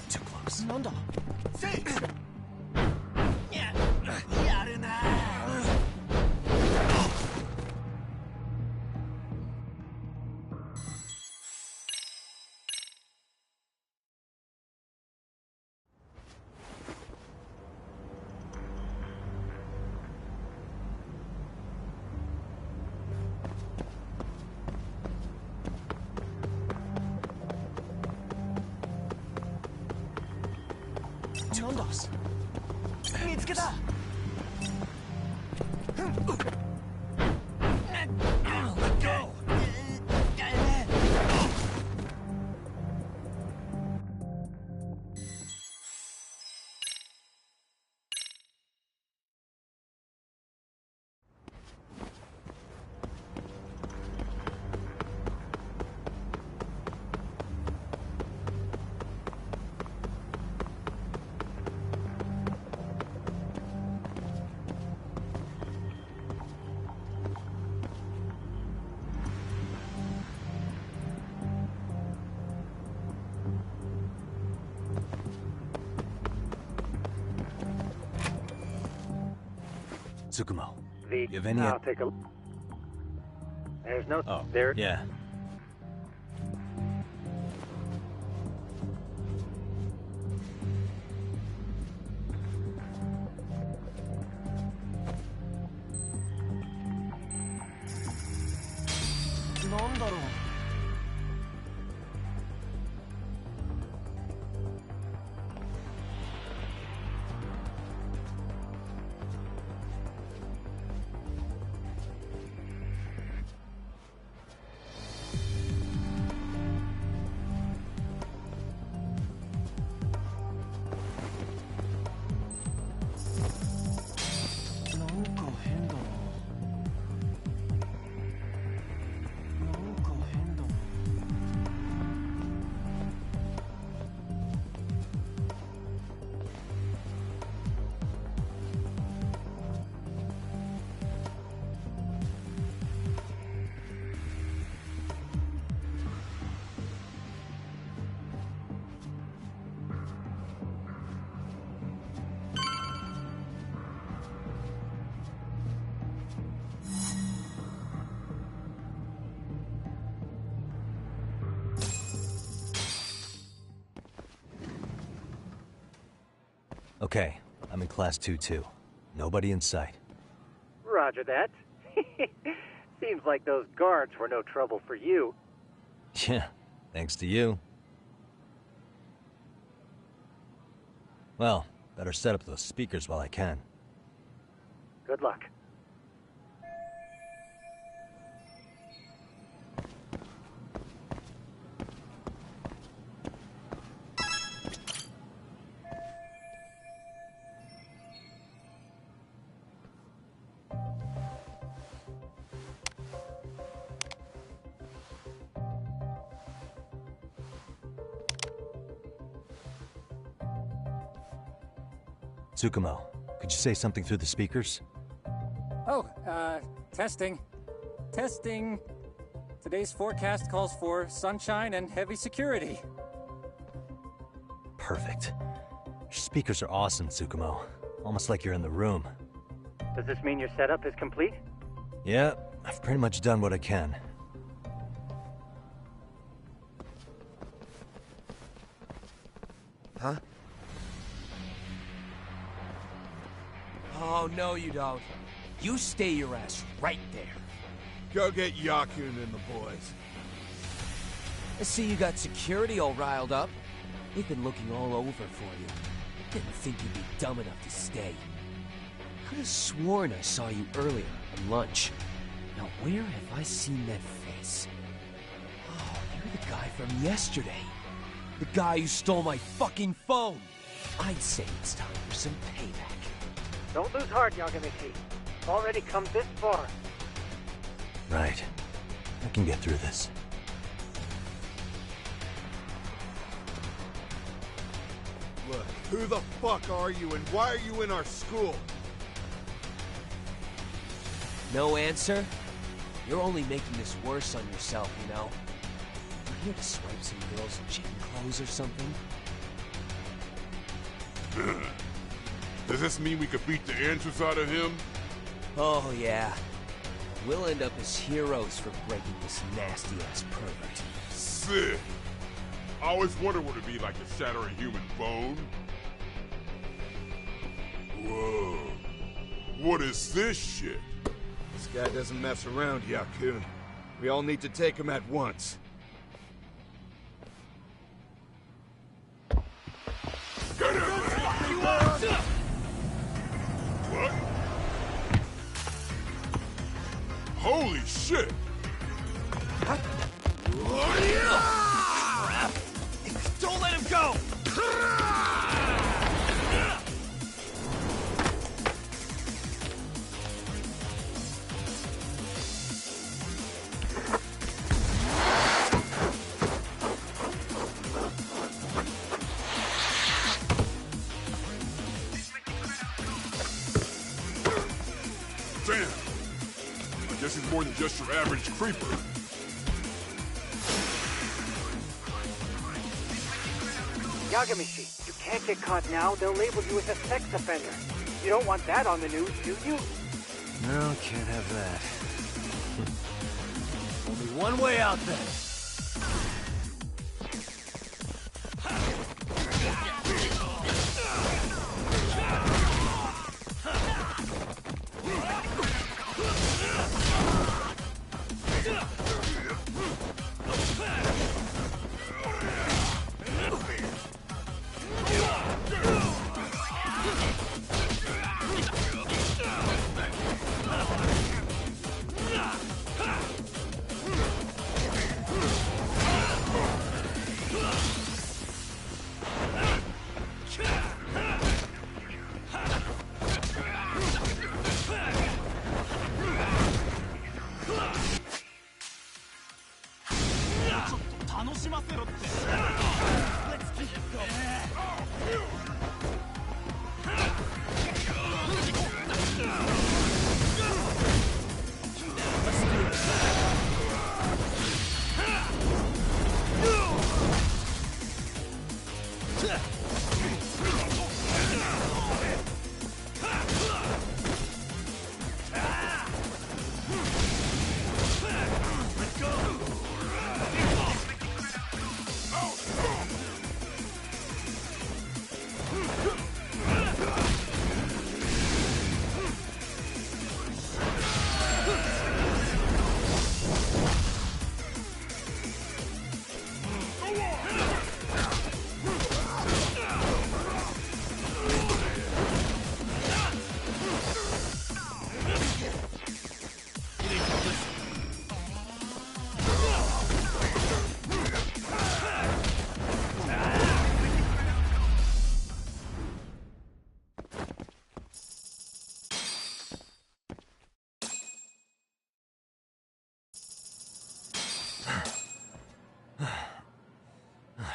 Too close. なんだせいやるな なんだ見つけた Let go. Tsukumo, V, you have any... I'll take a... There's no... Oh, there... yeah. Okay, I'm in Class 2-2. Nobody in sight. Roger that. Seems like those guards were no trouble for you. Yeah, thanks to you. Well, better set up those speakers while I can. Good luck. Tsukumo, could you say something through the speakers? Oh, testing. Testing. Today's forecast calls for sunshine and heavy security. Perfect. Your speakers are awesome, Tsukumo. Almost like you're in the room. Does this mean your setup is complete? Yeah, I've pretty much done what I can. Huh? Oh, no you don't. You stay your ass right there. Go get Yakun and the boys. I see you got security all riled up. They've been looking all over for you. Didn't think you'd be dumb enough to stay. Could have sworn I saw you earlier at lunch. Now where have I seen that face? Oh, you're the guy from yesterday. The guy who stole my fucking phone. I'd say it's time for some payback. Don't lose heart, Yagamichi. You've already come this far. Right. I can get through this. Look, who the fuck are you and why are you in our school? No answer? You're only making this worse on yourself, you know? You're here to swipe some girls in chicken clothes or something? Does this mean we could beat the answers out of him? Oh, yeah. We'll end up as heroes for breaking this nasty-ass pervert. Sick! I always wondered what it'd be like to shatter a human bone. Whoa. What is this shit? This guy doesn't mess around, Yakun. We all need to take him at once. Get him! What? Holy shit! Don't let him go! Damn! I guess he's more than just your average creeper. Yagamichi, you can't get caught now. They'll label you as a sex offender. You don't want that on the news, do you? No, can't have that. Only one way out then.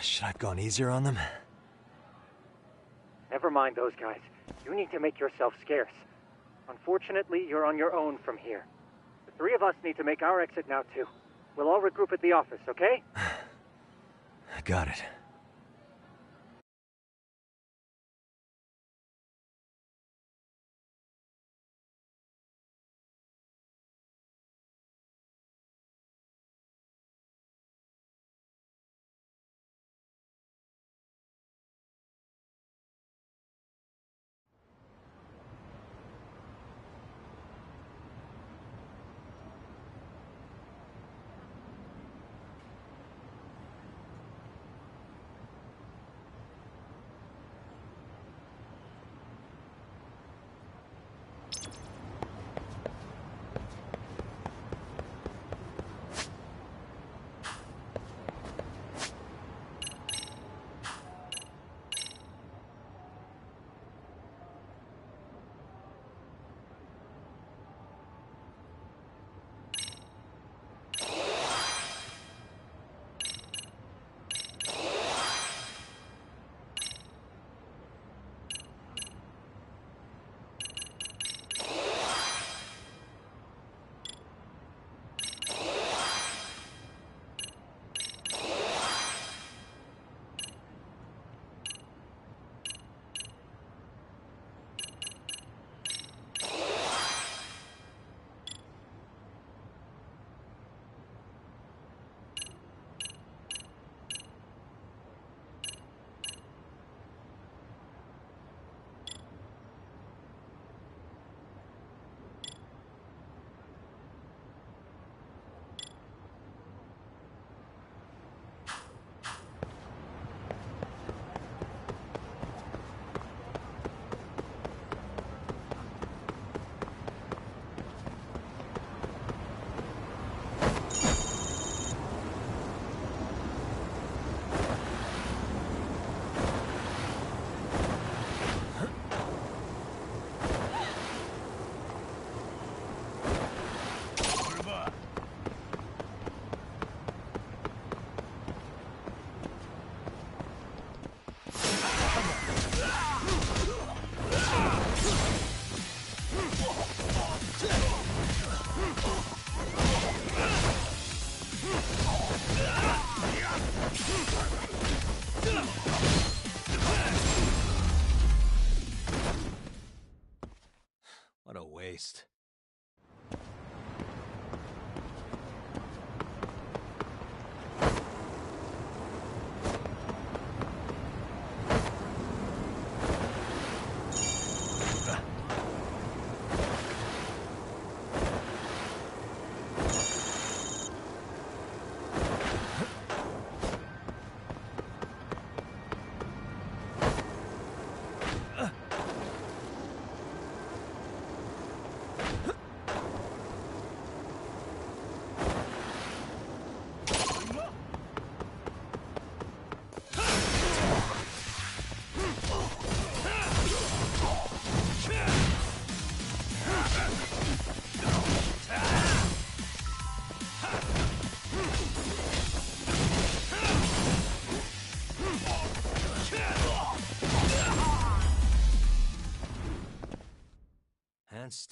Should I have gone easier on them? Never mind those guys. You need to make yourself scarce. Unfortunately, you're on your own from here. The three of us need to make our exit now, too. We'll all regroup at the office, okay? Got it.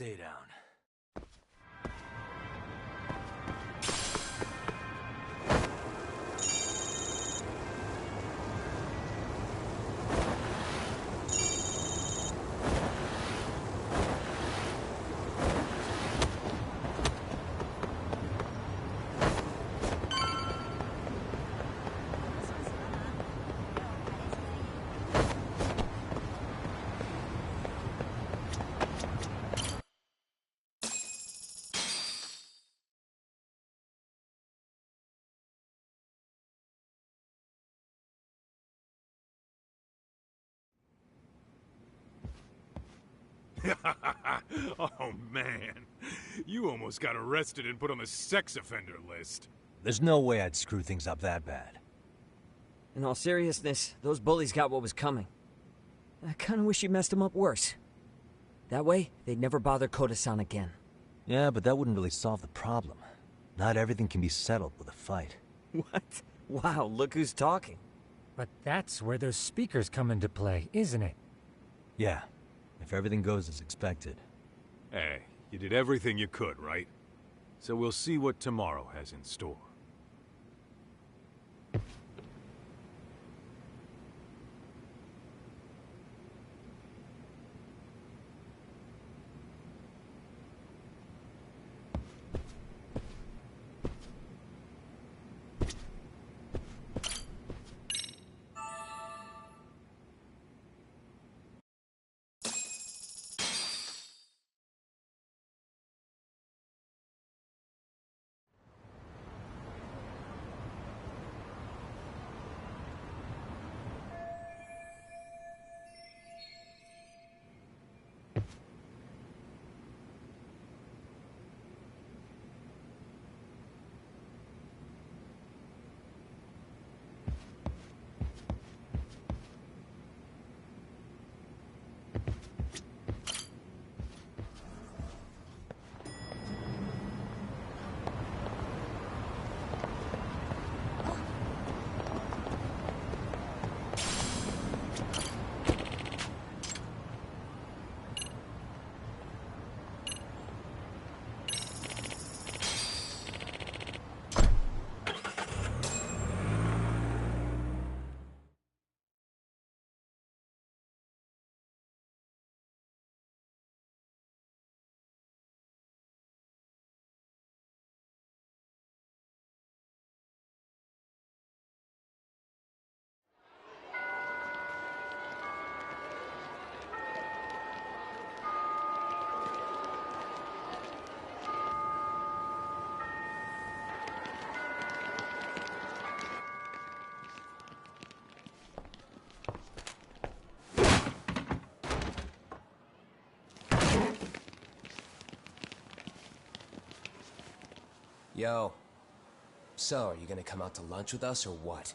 stay down. Oh man, you almost got arrested and put on the sex offender list. There's no way I'd screw things up that bad. In all seriousness, those bullies got what was coming. I kinda wish you messed them up worse. That way, they'd never bother Koda-san again. Yeah, but that wouldn't really solve the problem. Not everything can be settled with a fight. What? Wow, look who's talking. But that's where those speakers come into play, isn't it? Yeah, if everything goes as expected. Hey, you did everything you could, right? So we'll see what tomorrow has in store. Yo. So, are you gonna come out to lunch with us or what?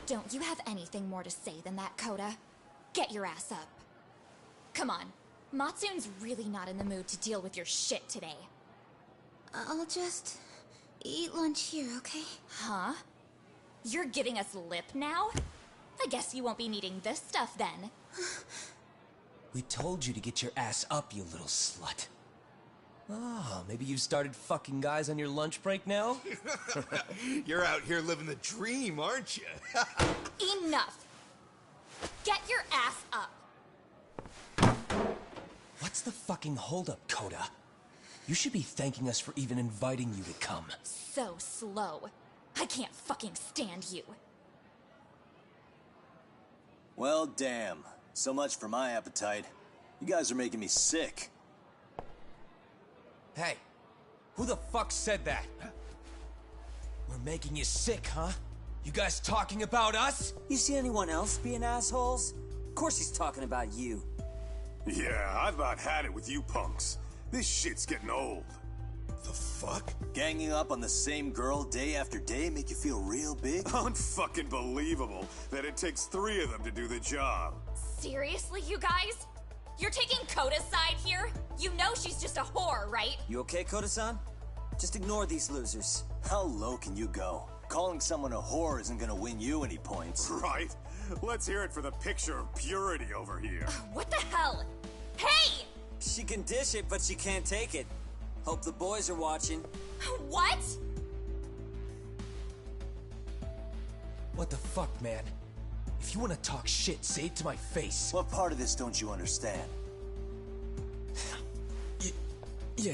Don't you have anything more to say than that, Koda? Get your ass up. Come on. Matsune's really not in the mood to deal with your shit today. I'll just eat lunch here, okay? Huh? You're giving us lip now? I guess you won't be needing this stuff then. We told you to get your ass up, you little slut. Oh, maybe you started fucking guys on your lunch break now? You're out here living the dream, aren't you? Enough! Get your ass up! What's the fucking holdup, Koda? You should be thanking us for even inviting you to come. So slow. I can't fucking stand you. Well, damn. So much for my appetite. You guys are making me sick. Hey, who the fuck said that? We're making you sick, huh? You guys talking about us? You see anyone else being assholes? Of course he's talking about you. Yeah, I've about had it with you punks. This shit's getting old. The fuck? Ganging up on the same girl day after day make you feel real big? Unfucking believable that it takes 3 of them to do the job. Seriously, you guys? You're taking Koda's side here? You know she's just a whore, right? You okay, Koda-san? Just ignore these losers. How low can you go? Calling someone a whore isn't gonna win you any points. Right? Let's hear it for the picture of purity over here. What the hell? Hey! She can dish it, but she can't take it. Hope the boys are watching. What? What the fuck, man? If you want to talk shit, say it to my face. What part of this don't you understand? Yeah.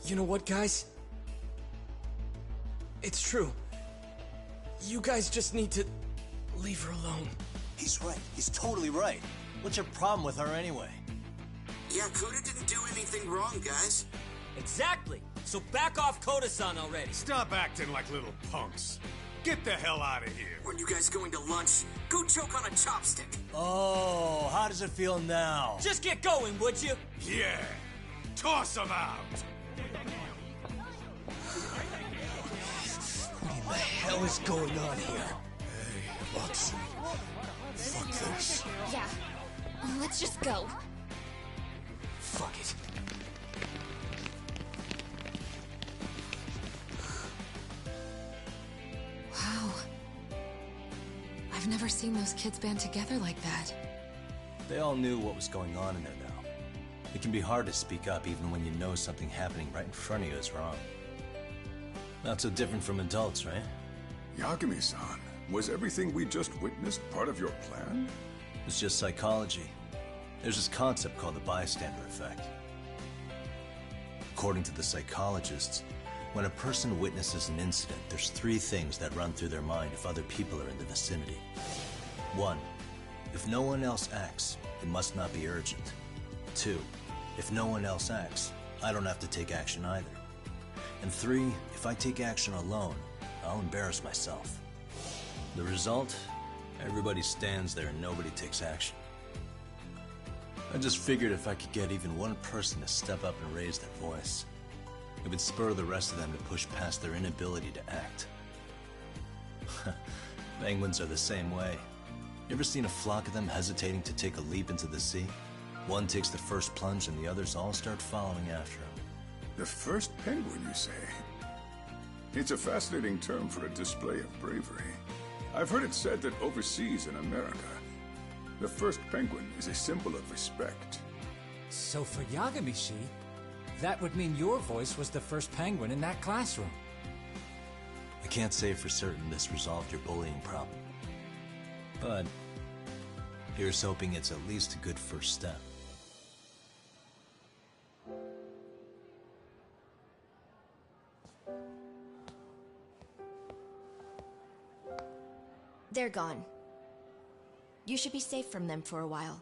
You know what, guys? It's true. You guys just need to leave her alone. He's right. He's totally right. What's your problem with her anyway? Yeah, Coda didn't do anything wrong, guys. Exactly. So back off Koda-san already. Stop acting like little punks. Get the hell out of here. When you guys going to lunch, go choke on a chopstick. Oh, how does it feel now? Just get going, would you? Yeah. Toss him out. What in the hell is going on here? Hey, Watson. Fuck this. Yeah. Let's just go. Fuck it. Wow. I've never seen those kids band together like that. They all knew what was going on in there now. It can be hard to speak up even when you know something happening right in front of you is wrong. Not so different from adults, right? Yagami-san, was everything we just witnessed part of your plan? It's just psychology. There's this concept called the bystander effect. According to the psychologists, when a person witnesses an incident, there's three things that run through their mind if other people are in the vicinity. 1. If no one else acts, it must not be urgent. 2. If no one else acts, I don't have to take action either. And 3. If I take action alone, I'll embarrass myself. The result? Everybody stands there and nobody takes action. I just figured if I could get even one person to step up and raise their voice, it would spur the rest of them to push past their inability to act. Penguins are the same way. You ever seen a flock of them hesitating to take a leap into the sea? One takes the first plunge and the others all start following after him. The first penguin, you say? It's a fascinating term for a display of bravery. I've heard it said that overseas in America, the first penguin is a symbol of respect. So for Yagami-shi, that would mean your voice was the first penguin in that classroom. I can't say for certain this resolved your bullying problem. But here's hoping it's at least a good first step. They're gone. You should be safe from them for a while.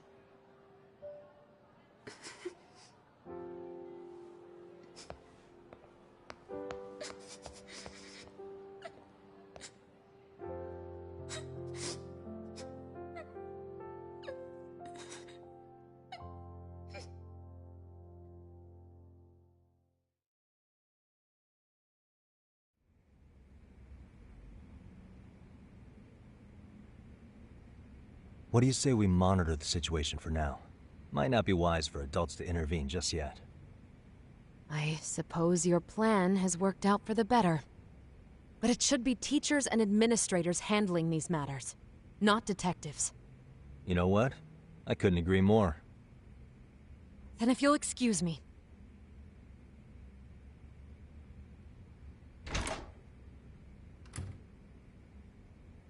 What do you say we monitor the situation for now? Might not be wise for adults to intervene just yet. I suppose your plan has worked out for the better. But it should be teachers and administrators handling these matters, not detectives. You know what? I couldn't agree more. Then if you'll excuse me.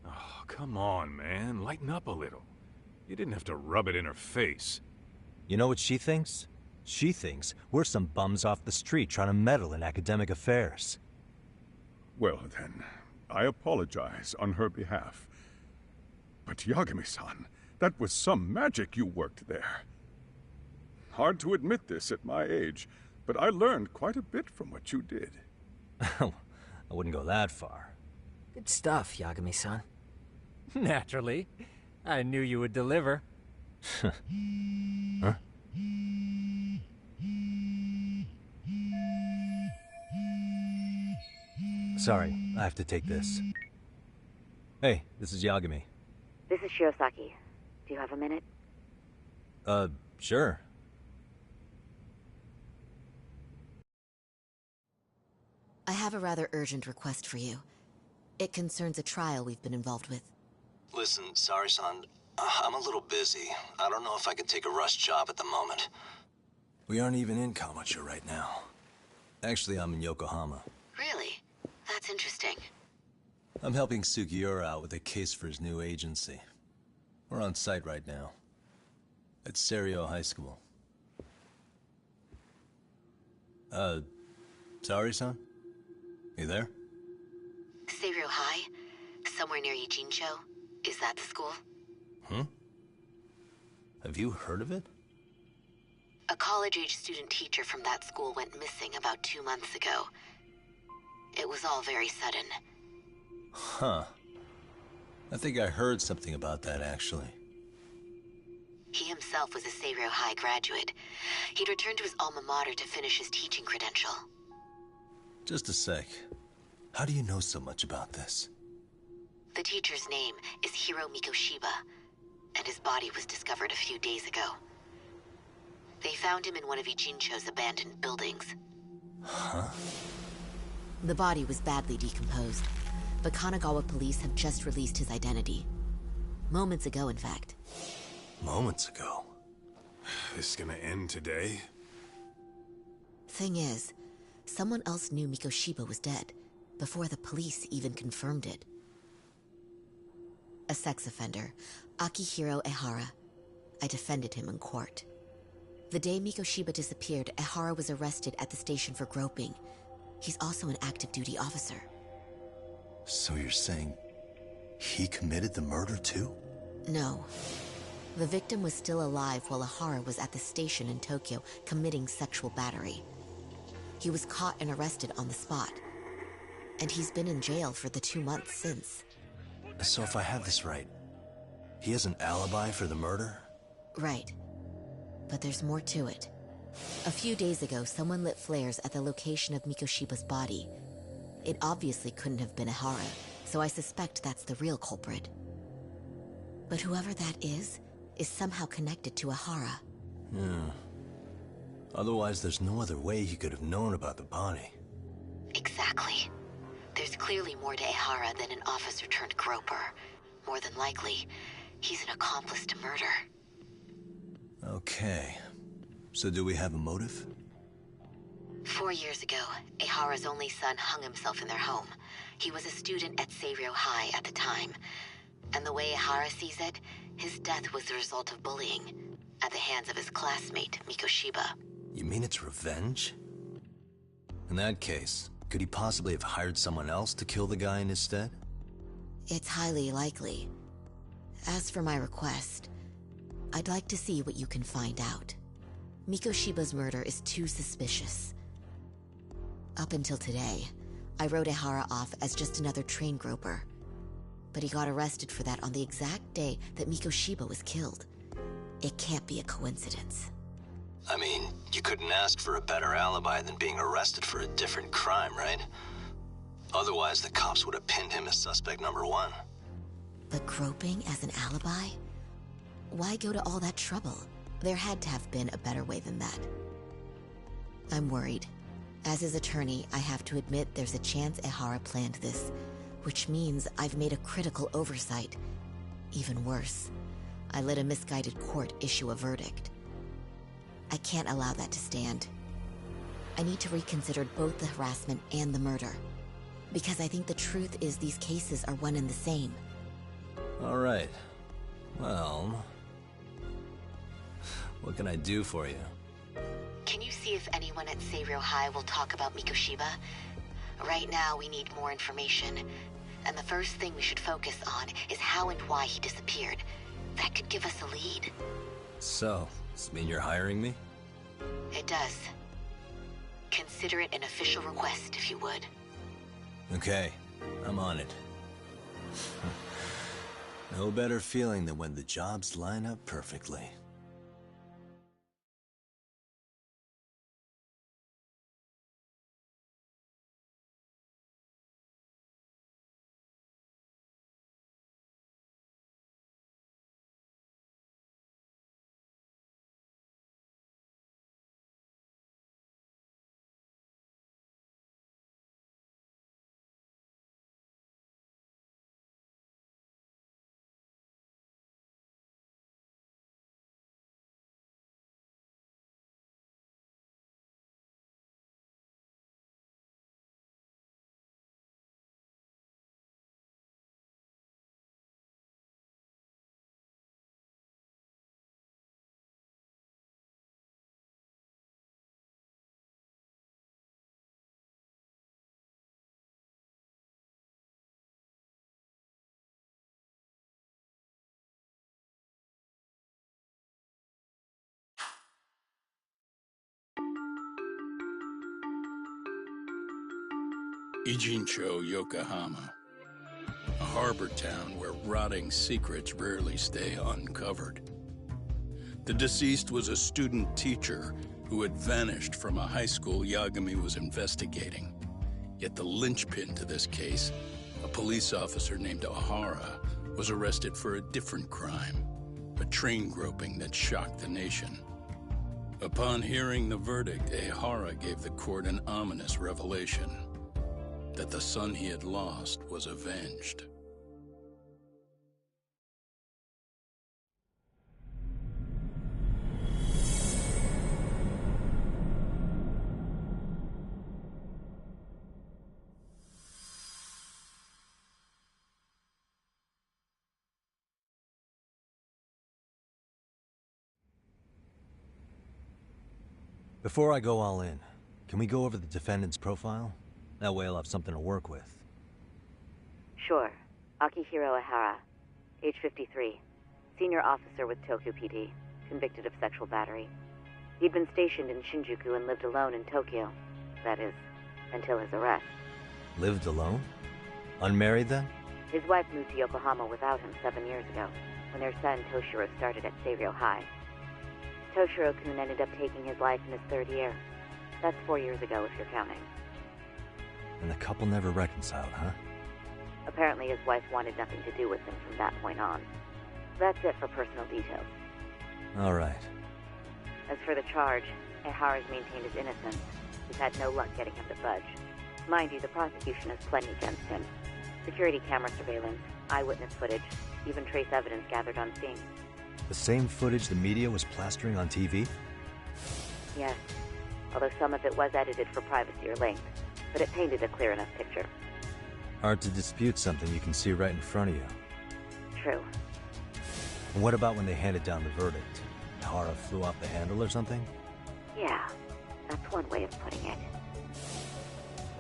Oh, come on, man. Lighten up a little. You didn't have to rub it in her face. You know what she thinks? She thinks we're some bums off the street trying to meddle in academic affairs. Well then, I apologize on her behalf. But Yagami-san, that was some magic you worked there. Hard to admit this at my age, but I learned quite a bit from what you did. I wouldn't go that far. Good stuff, Yagami-san. Naturally. I knew you would deliver. Huh? Sorry, I have to take this. Hey, this is Yagami. This is Shiosaki. Do you have a minute? Sure. I have a rather urgent request for you. It concerns a trial we've been involved with. Listen, Sari-san, I'm a little busy. I don't know if I could take a rush job at the moment. We aren't even in Kawacha right now. Actually, I'm in Yokohama. Really? That's interesting. I'm helping Sugiura out with a case for his new agency. We're on site right now. At Serio High School. Sorry-san? You there? Seiro High? Somewhere near Ijincho? Is that the school? Hmm? Have you heard of it? A college-age student teacher from that school went missing about 2 months ago. It was all very sudden. Huh. I think I heard something about that, actually. He himself was a Seiro High graduate. He'd returned to his alma mater to finish his teaching credential. Just a sec. How do you know so much about this? The teacher's name is Hiro Mikoshiba, and his body was discovered a few days ago. They found him in one of Ijincho's abandoned buildings. Huh? The body was badly decomposed, but Kanagawa police have just released his identity. Moments ago, in fact. Moments ago? This is gonna end today? Thing is, someone else knew Mikoshiba was dead, before the police even confirmed it. A sex offender, Akihiro Ehara. I defended him in court. The day Mikoshiba disappeared, Ehara was arrested at the station for groping. He's also an active duty officer. So you're saying he committed the murder too? No. The victim was still alive while Ehara was at the station in Tokyo committing sexual battery. He was caught and arrested on the spot. And he's been in jail for the 2 months since. So if I have this right, he has an alibi for the murder? Right. But there's more to it. A few days ago, someone lit flares at the location of Mikoshiba's body. It obviously couldn't have been Ehara, so I suspect that's the real culprit. But whoever that is somehow connected to Ehara. Yeah. Otherwise, there's no other way he could have known about the body. Exactly. There's clearly more to Ehara than an officer turned groper. More than likely, he's an accomplice to murder. Okay. So do we have a motive? 4 years ago, Ehara's only son hung himself in their home. He was a student at Seiro High at the time. And the way Ehara sees it, his death was the result of bullying at the hands of his classmate, Mikoshiba. You mean it's revenge? In that case, could he possibly have hired someone else to kill the guy in his stead? It's highly likely. As for my request, I'd like to see what you can find out. Mikoshiba's murder is too suspicious. Up until today, I wrote Ehara off as just another train groper. But he got arrested for that on the exact day that Mikoshiba was killed. It can't be a coincidence. I mean, you couldn't ask for a better alibi than being arrested for a different crime, right? Otherwise, the cops would have pinned him as suspect number 1. But groping as an alibi? Why go to all that trouble? There had to have been a better way than that. I'm worried. As his attorney, I have to admit there's a chance Ehara planned this, which means I've made a critical oversight. Even worse, I let a misguided court issue a verdict. I can't allow that to stand. I need to reconsider both the harassment and the murder. Because I think the truth is these cases are one and the same. All right. Well, what can I do for you? Can you see if anyone at Seiro High will talk about Mikoshiba? Right now, we need more information. And the first thing we should focus on is how and why he disappeared. That could give us a lead. So, does this mean you're hiring me? It does. Consider it an official request, if you would. Okay, I'm on it. No better feeling than when the jobs line up perfectly. Ijincho, Yokohama. A harbor town where rotting secrets rarely stay uncovered. The deceased was a student teacher who had vanished from a high school Yagami was investigating. Yet the linchpin to this case, a police officer named Ohara, was arrested for a different crime, a train groping that shocked the nation. Upon hearing the verdict, Ehara gave the court an ominous revelation, that the son he had lost was avenged. Before I go all in, can we go over the defendant's profile? That way I'll have something to work with. Sure. Akihiro Ehara, age 53. Senior officer with Tokyo PD, convicted of sexual battery. He'd been stationed in Shinjuku and lived alone in Tokyo. That is, until his arrest. Lived alone? Unmarried then? His wife moved to Yokohama without him 7 years ago, when their son Toshiro started at Seiryo High. Toshiro-kun ended up taking his life in his third year. That's 4 years ago, if you're counting. And the couple never reconciled, huh? Apparently his wife wanted nothing to do with him from that point on. That's it for personal details. All right. As for the charge, Ehara's maintained his innocence. We've had no luck getting him to budge. Mind you, the prosecution has plenty against him. Security camera surveillance, eyewitness footage, even trace evidence gathered on scene. The same footage the media was plastering on TV? Yes, although some of it was edited for privacy or length, but it painted a clear enough picture. Hard to dispute something you can see right in front of you. True. And what about when they handed down the verdict? Ehara flew off the handle or something? Yeah, that's one way of putting it.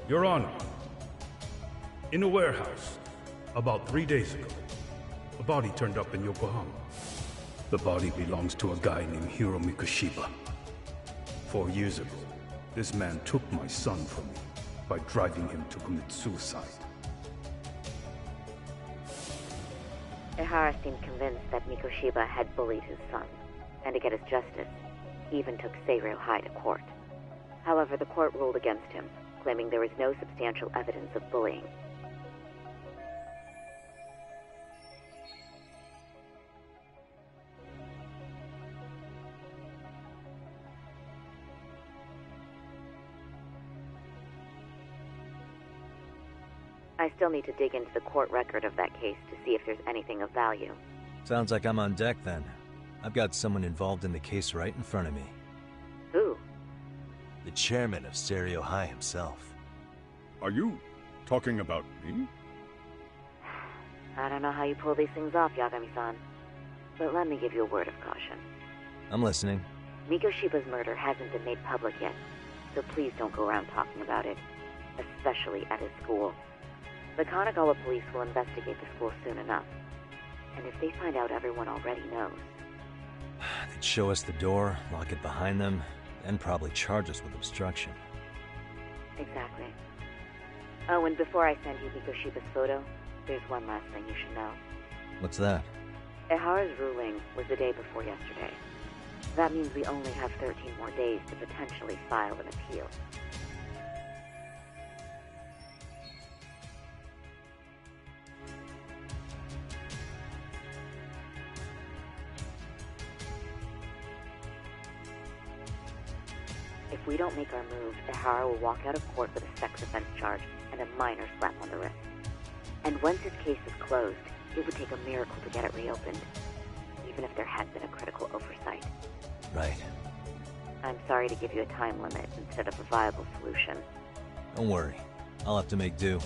Your Honor, in a warehouse, about 3 days ago, a body turned up in Yokohama. The body belongs to a guy named Hiro Mikoshiba. 4 years ago, this man took my son from me by driving him to commit suicide. Ehara seemed convinced that Mikoshiba had bullied his son, and to get his justice, he even took Seiryo High to court. However, the court ruled against him, claiming there was no substantial evidence of bullying. I still need to dig into the court record of that case to see if there's anything of value. Sounds like I'm on deck then. I've got someone involved in the case right in front of me. Who? The chairman of Seiryo High himself. Are you talking about me? I don't know how you pull these things off, Yagami-san, but let me give you a word of caution. I'm listening. Mikoshiba's murder hasn't been made public yet, so please don't go around talking about it, especially at his school. The Kanagawa police will investigate the school soon enough. And if they find out everyone already knows... They'd show us the door, lock it behind them, then probably charge us with obstruction. Exactly. Oh, and before I send you Mikoshiba's photo, there's one last thing you should know. What's that? Ehara's ruling was the day before yesterday. That means we only have 13 more days to potentially file an appeal. If we don't make our move, Ehara will walk out of court with a sex offense charge and a minor slap on the wrist. And once his case is closed, it would take a miracle to get it reopened, even if there had been a critical oversight. Right. I'm sorry to give you a time limit instead of a viable solution. Don't worry. I'll have to make do.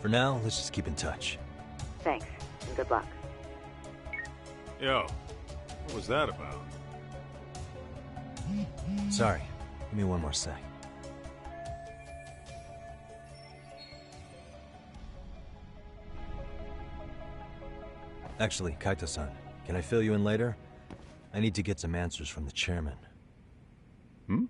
For now, let's just keep in touch. Thanks, and good luck. Yo, what was that about? Sorry. Give me one more sec. Actually, Kaito-san, can I fill you in later? I need to get some answers from the chairman. Hmm?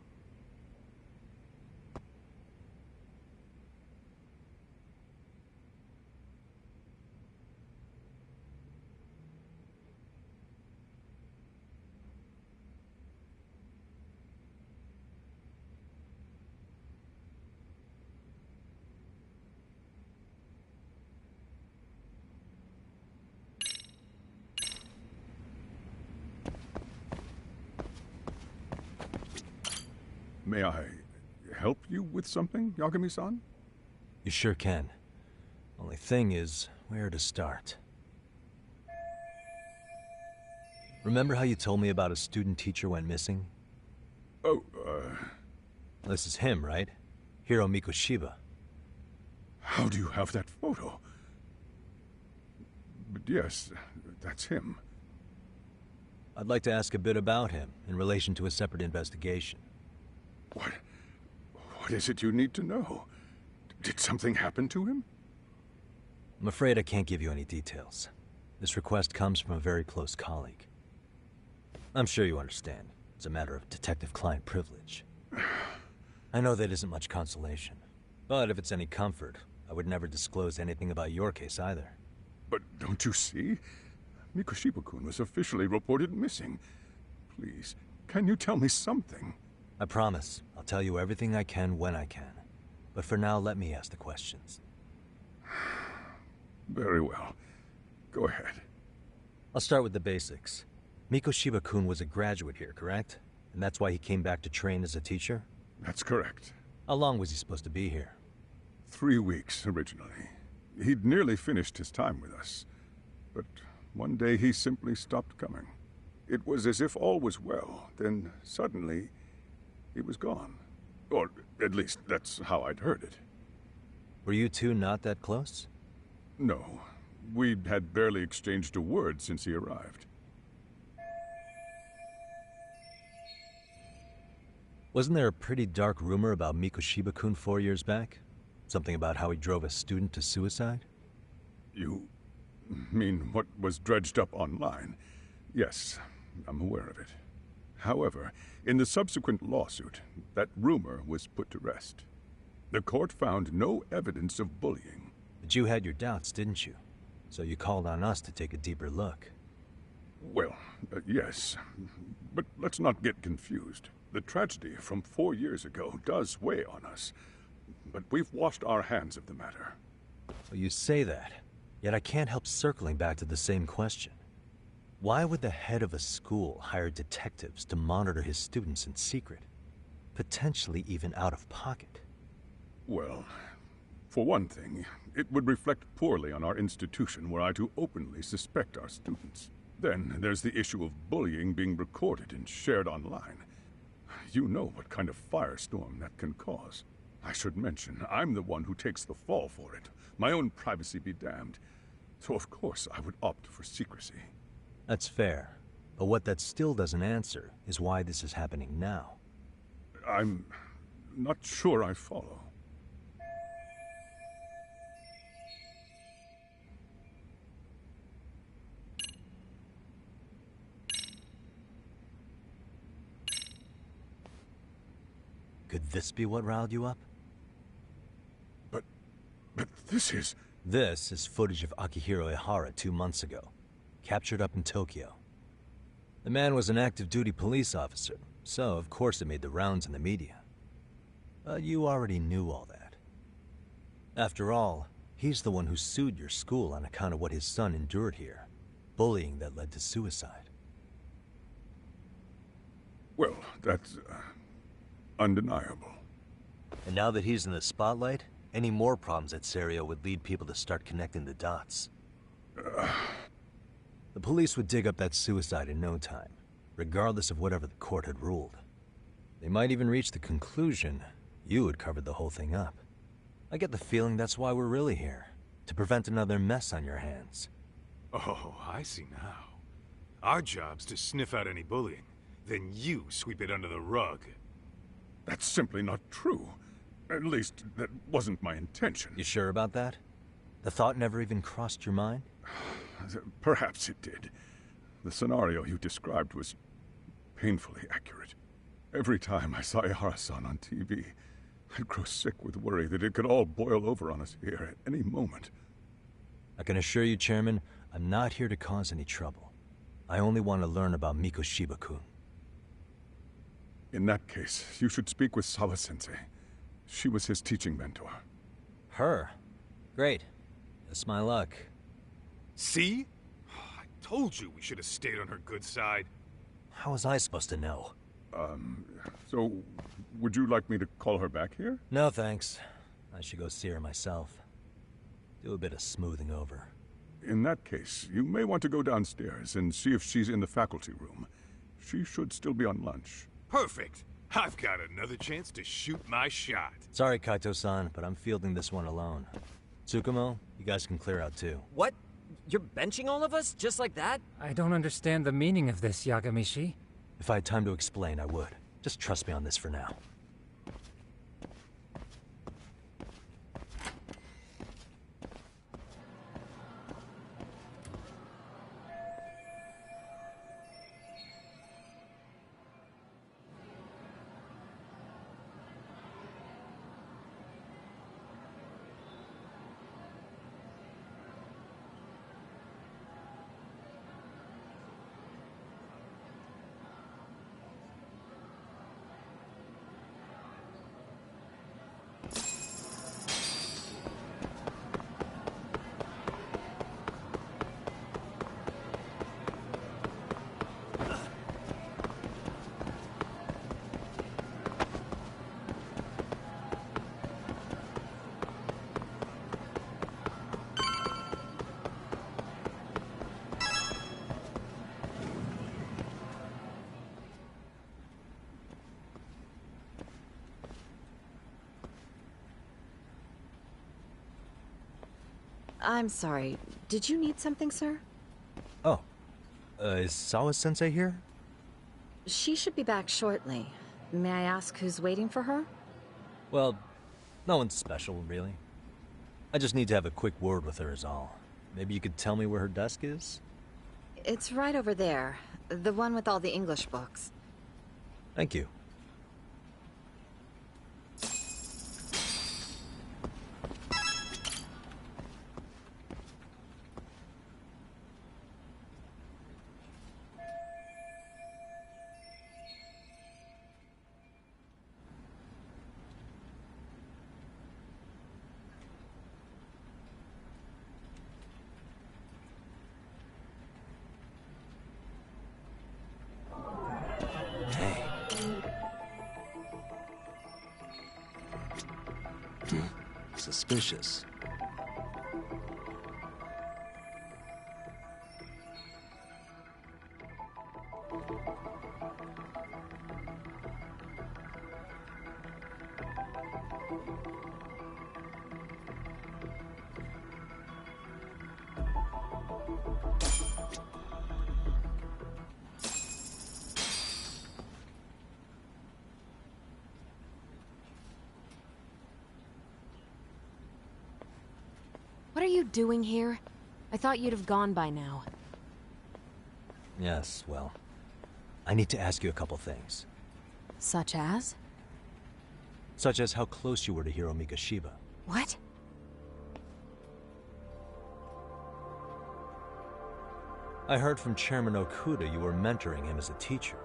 May I help you with something, Yagami-san? You sure can. Only thing is, where to start? Remember how you told me about a student teacher went missing? Oh, This is him, right? Hiro Mikoshiba. How do you have that photo? But yes, that's him. I'd like to ask a bit about him in relation to a separate investigation. What is it you need to know? Did something happen to him? I'm afraid I can't give you any details. This request comes from a very close colleague. I'm sure you understand. It's a matter of detective-client privilege. I know that isn't much consolation. But if it's any comfort, I would never disclose anything about your case either. But don't you see? Mikoshiba-kun was officially reported missing. Please, can you tell me something? I promise. I'll tell you everything I can when I can. But for now, let me ask the questions. Very well. Go ahead. I'll start with the basics. Mikoshiba-kun was a graduate here, correct? And that's why he came back to train as a teacher? That's correct. How long was he supposed to be here? 3 weeks, originally. He'd nearly finished his time with us. But one day he simply stopped coming. It was as if all was well, then suddenly he was gone. Or at least that's how I'd heard it. Were you two not that close? No. We'd had barely exchanged a word since he arrived. Wasn't there a pretty dark rumor about Mikoshiba-kun 4 years back? Something about how he drove a student to suicide? You mean what was dredged up online? Yes, I'm aware of it. However, in the subsequent lawsuit, that rumor was put to rest. The court found no evidence of bullying. But you had your doubts, didn't you? So you called on us to take a deeper look. Well, yes. But let's not get confused. The tragedy from 4 years ago does weigh on us. But we've washed our hands of the matter. So you say that, yet I can't help circling back to the same question. Why would the head of a school hire detectives to monitor his students in secret? Potentially even out of pocket. Well, for one thing, it would reflect poorly on our institution were I to openly suspect our students. Then there's the issue of bullying being recorded and shared online. You know what kind of firestorm that can cause. I should mention, I'm the one who takes the fall for it. My own privacy be damned. So of course I would opt for secrecy. That's fair. But what that still doesn't answer is why this is happening now. I'm not sure I follow. Could this be what riled you up? But this is... This is footage of Akihiro Ihara 2 months ago, captured up in Tokyo. The man was an active duty police officer, so of course it made the rounds in the media. But you already knew all that. After all, he's the one who sued your school on account of what his son endured here. Bullying that led to suicide. Well, that's... undeniable. And now that he's in the spotlight, any more problems at Serio would lead people to start connecting the dots. The police would dig up that suicide in no time, regardless of whatever the court had ruled. They might even reach the conclusion you had covered the whole thing up. I get the feeling that's why we're really here, to prevent another mess on your hands. Oh, I see now. Our job's to sniff out any bullying, then you sweep it under the rug. That's simply not true. At least, that wasn't my intention. You sure about that? The thought never even crossed your mind? Perhaps it did. The scenario you described was painfully accurate. Every time I saw Ihara-san on TV, I'd grow sick with worry that it could all boil over on us here at any moment. I can assure you, Chairman, I'm not here to cause any trouble. I only want to learn about Mikoshiba-kun. In that case, you should speak with Sawa-sensei. She was his teaching mentor. Her? Great. That's my luck. See? I told you we should have stayed on her good side. How was I supposed to know? So, would you like me to call her back here? No, thanks. I should go see her myself. Do a bit of smoothing over. In that case, you may want to go downstairs and see if she's in the faculty room. She should still be on lunch. Perfect. I've got another chance to shoot my shot. Sorry, Kaito-san, but I'm fielding this one alone. Tsukumo, you guys can clear out too. What? You're benching all of us? Just like that? I don't understand the meaning of this, Yagamishi. If I had time to explain, I would. Just trust me on this for now. I'm sorry. Did you need something, sir? Oh. Is Sawa-sensei here? She should be back shortly. May I ask who's waiting for her? Well, no one's special, really. I just need to have a quick word with her is all. Maybe you could tell me where her desk is? It's right over there. The one with all the English books. Thank you. Suspicious. What are you doing here? I thought you'd have gone by now. Yes, well, I need to ask you a couple things. Such as? Such as how close you were to Hiro Mikoshiba. What? I heard from Chairman Okuda you were mentoring him as a teacher.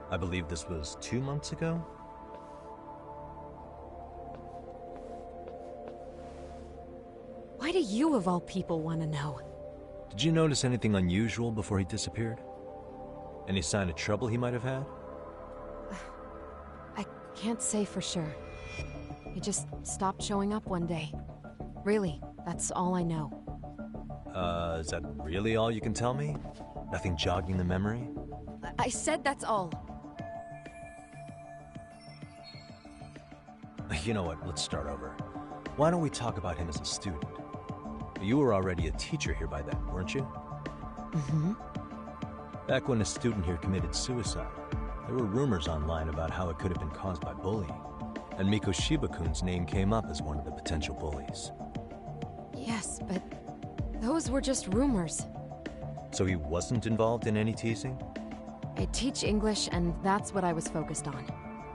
I believe this was 2 months ago? Why do you, of all people, want to know? Did you notice anything unusual before he disappeared? Any sign of trouble he might have had? I can't say for sure. He just stopped showing up one day. Really, that's all I know. Is that really all you can tell me? Nothing jogging the memory? I said that's all. You know what, let's start over. Why don't we talk about him as a student? You were already a teacher here by then, weren't you? Mm-hmm. Back when a student here committed suicide, there were rumors online about how it could have been caused by bullying, and Mikoshiba-kun's name came up as one of the potential bullies. Yes, but those were just rumors. So he wasn't involved in any teasing? I teach English, and that's what I was focused on.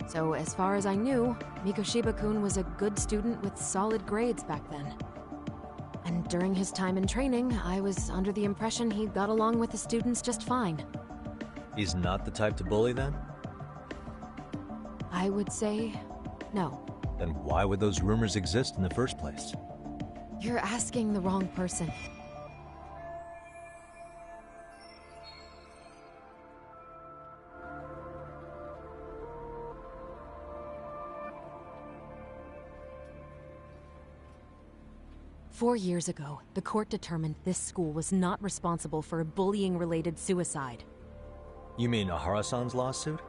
So as far as I knew, Mikoshiba-kun was a good student with solid grades back then. And during his time in training, I was under the impression he got along with the students just fine. He's not the type to bully then? I would say no. Then why would those rumors exist in the first place? You're asking the wrong person. 4 years ago, the court determined this school was not responsible for a bullying-related suicide. You mean Ahara-san's lawsuit?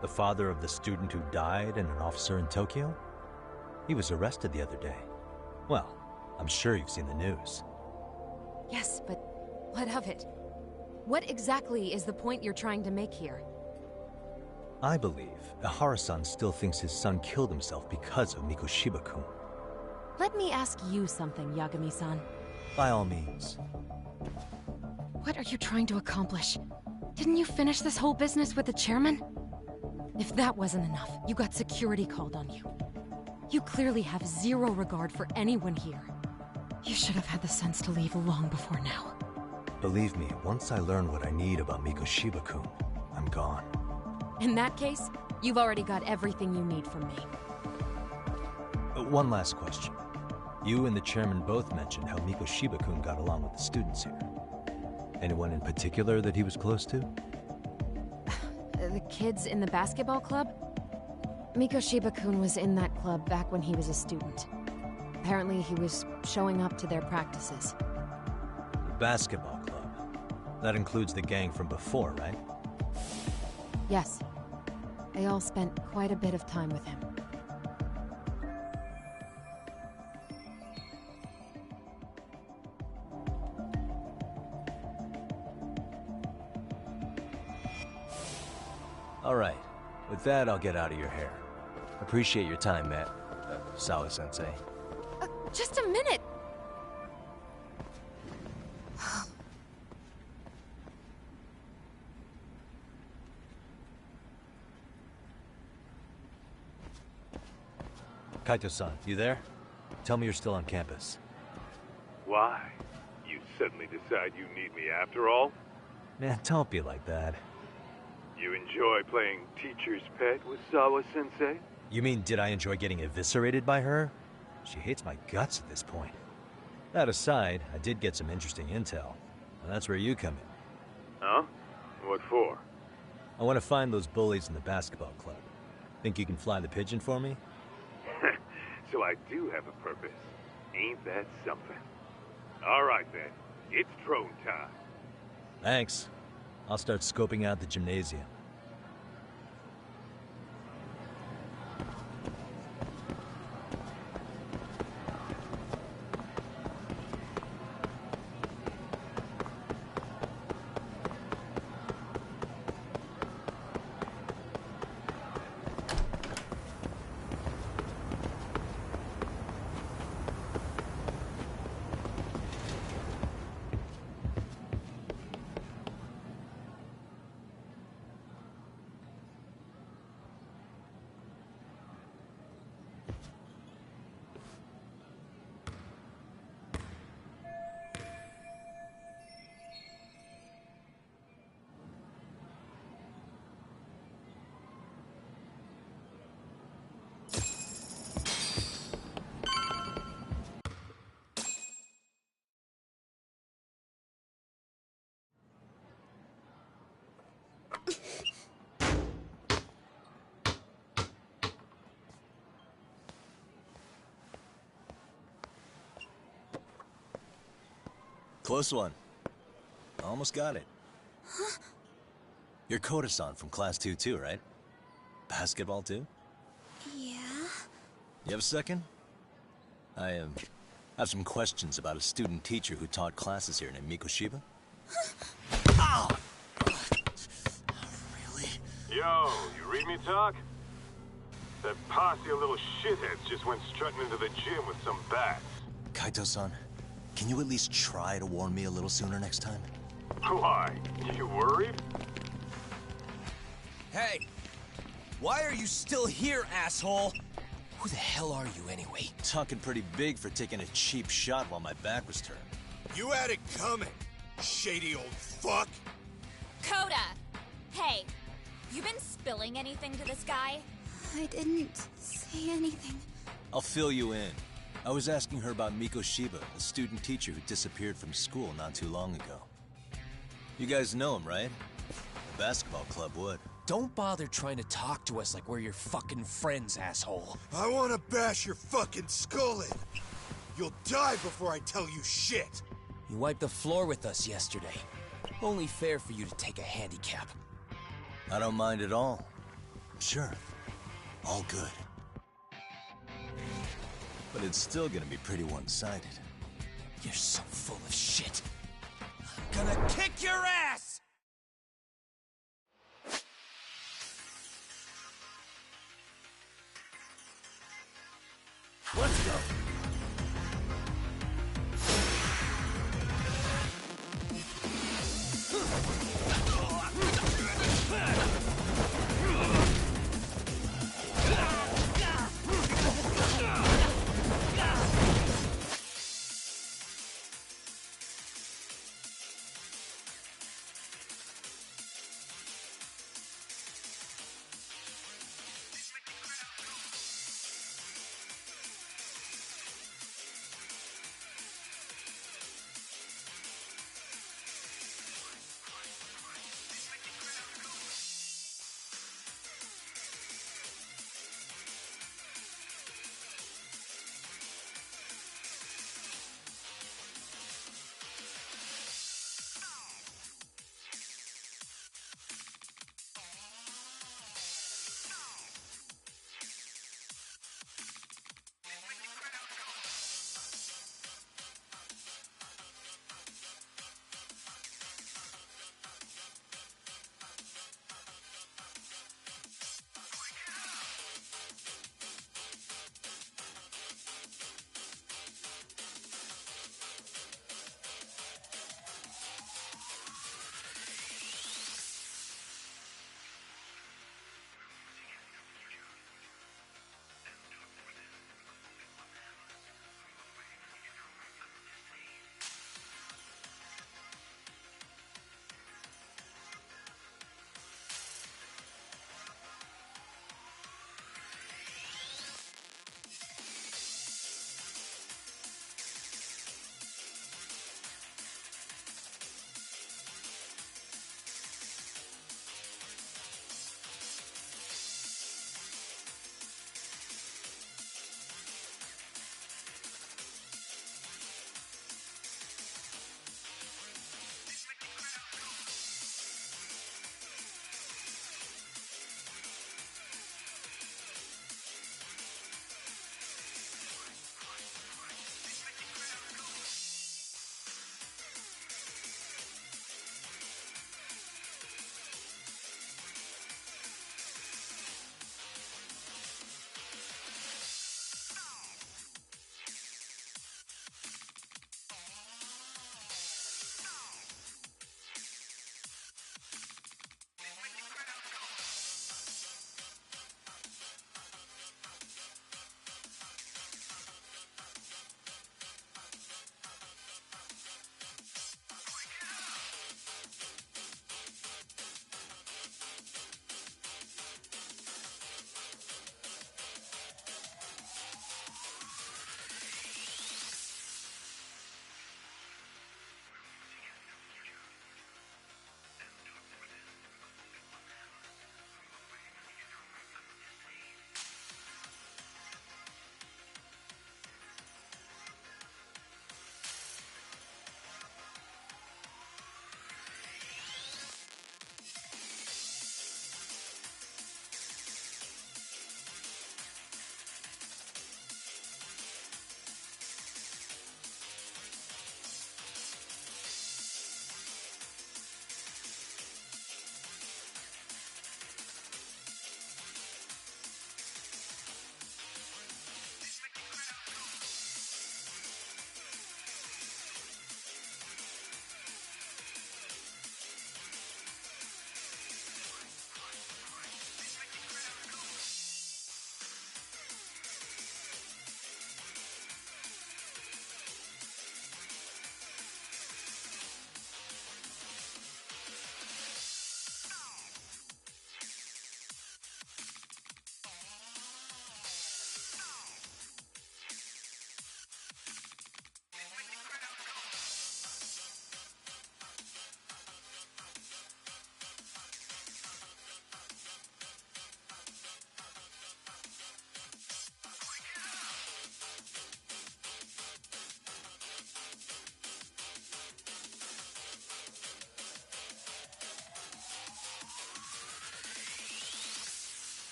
The father of the student who died and an officer in Tokyo? He was arrested the other day. Well, I'm sure you've seen the news. Yes, but what of it? What exactly is the point you're trying to make here? I believe Ahara-san still thinks his son killed himself because of Mikoshiba-kun. Let me ask you something, Yagami-san. By all means. What are you trying to accomplish? Didn't you finish this whole business with the chairman? If that wasn't enough, you got security called on you. You clearly have zero regard for anyone here. You should have had the sense to leave long before now. Believe me, once I learn what I need about Mikoshiba-kun, I'm gone. In that case, you've already got everything you need from me. One last question. You and the chairman both mentioned how Mikoshiba-kun got along with the students here. Anyone in particular that he was close to? The kids in the basketball club? Mikoshiba-kun was in that club back when he was a student. Apparently he was showing up to their practices. The basketball club? That includes the gang from before, right? Yes. They all spent quite a bit of time with him. All right. With that, I'll get out of your hair. Appreciate your time, Matt. Sawa-sensei. Just a minute! Kaito-san, you there? Tell me you're still on campus. Why? You suddenly decide you need me after all? Man, don't be like that. You enjoy playing teacher's pet with Sawa-sensei? You mean, did I enjoy getting eviscerated by her? She hates my guts at this point. That aside, I did get some interesting intel. And that's where you come in. Huh? What for? I want to find those bullies in the basketball club. Think you can fly the pigeon for me? So I do have a purpose. Ain't that something? All right, then. It's drone time. Thanks. I'll start scoping out the gymnasium. Close one. Almost got it. Huh? You're Koda-san from Class 2 too, right? Basketball too? Yeah? You have a second? I have some questions about a student teacher who taught classes here named Mikoshiba. Ow! Really? Yo, you read me talk? That posse of little shitheads just went strutting into the gym with some bats. Kaito-san, can you at least try to warn me a little sooner next time? Why? You worried? Hey! Why are you still here, asshole? Who the hell are you, anyway? Talking pretty big for taking a cheap shot while my back was turned. You had it coming, shady old fuck! Coda! Hey, you been spilling anything to this guy? I didn't say anything. I'll fill you in. I was asking her about Mikoshiba, a student teacher who disappeared from school not too long ago. You guys know him, right? The basketball club would. Don't bother trying to talk to us like we're your fucking friends, asshole. I wanna bash your fucking skull in. You'll die before I tell you shit! You wiped the floor with us yesterday. Only fair for you to take a handicap. I don't mind at all. Sure. All good. But it's still gonna be pretty one-sided. You're so full of shit. I'm gonna kick your ass! Let's go!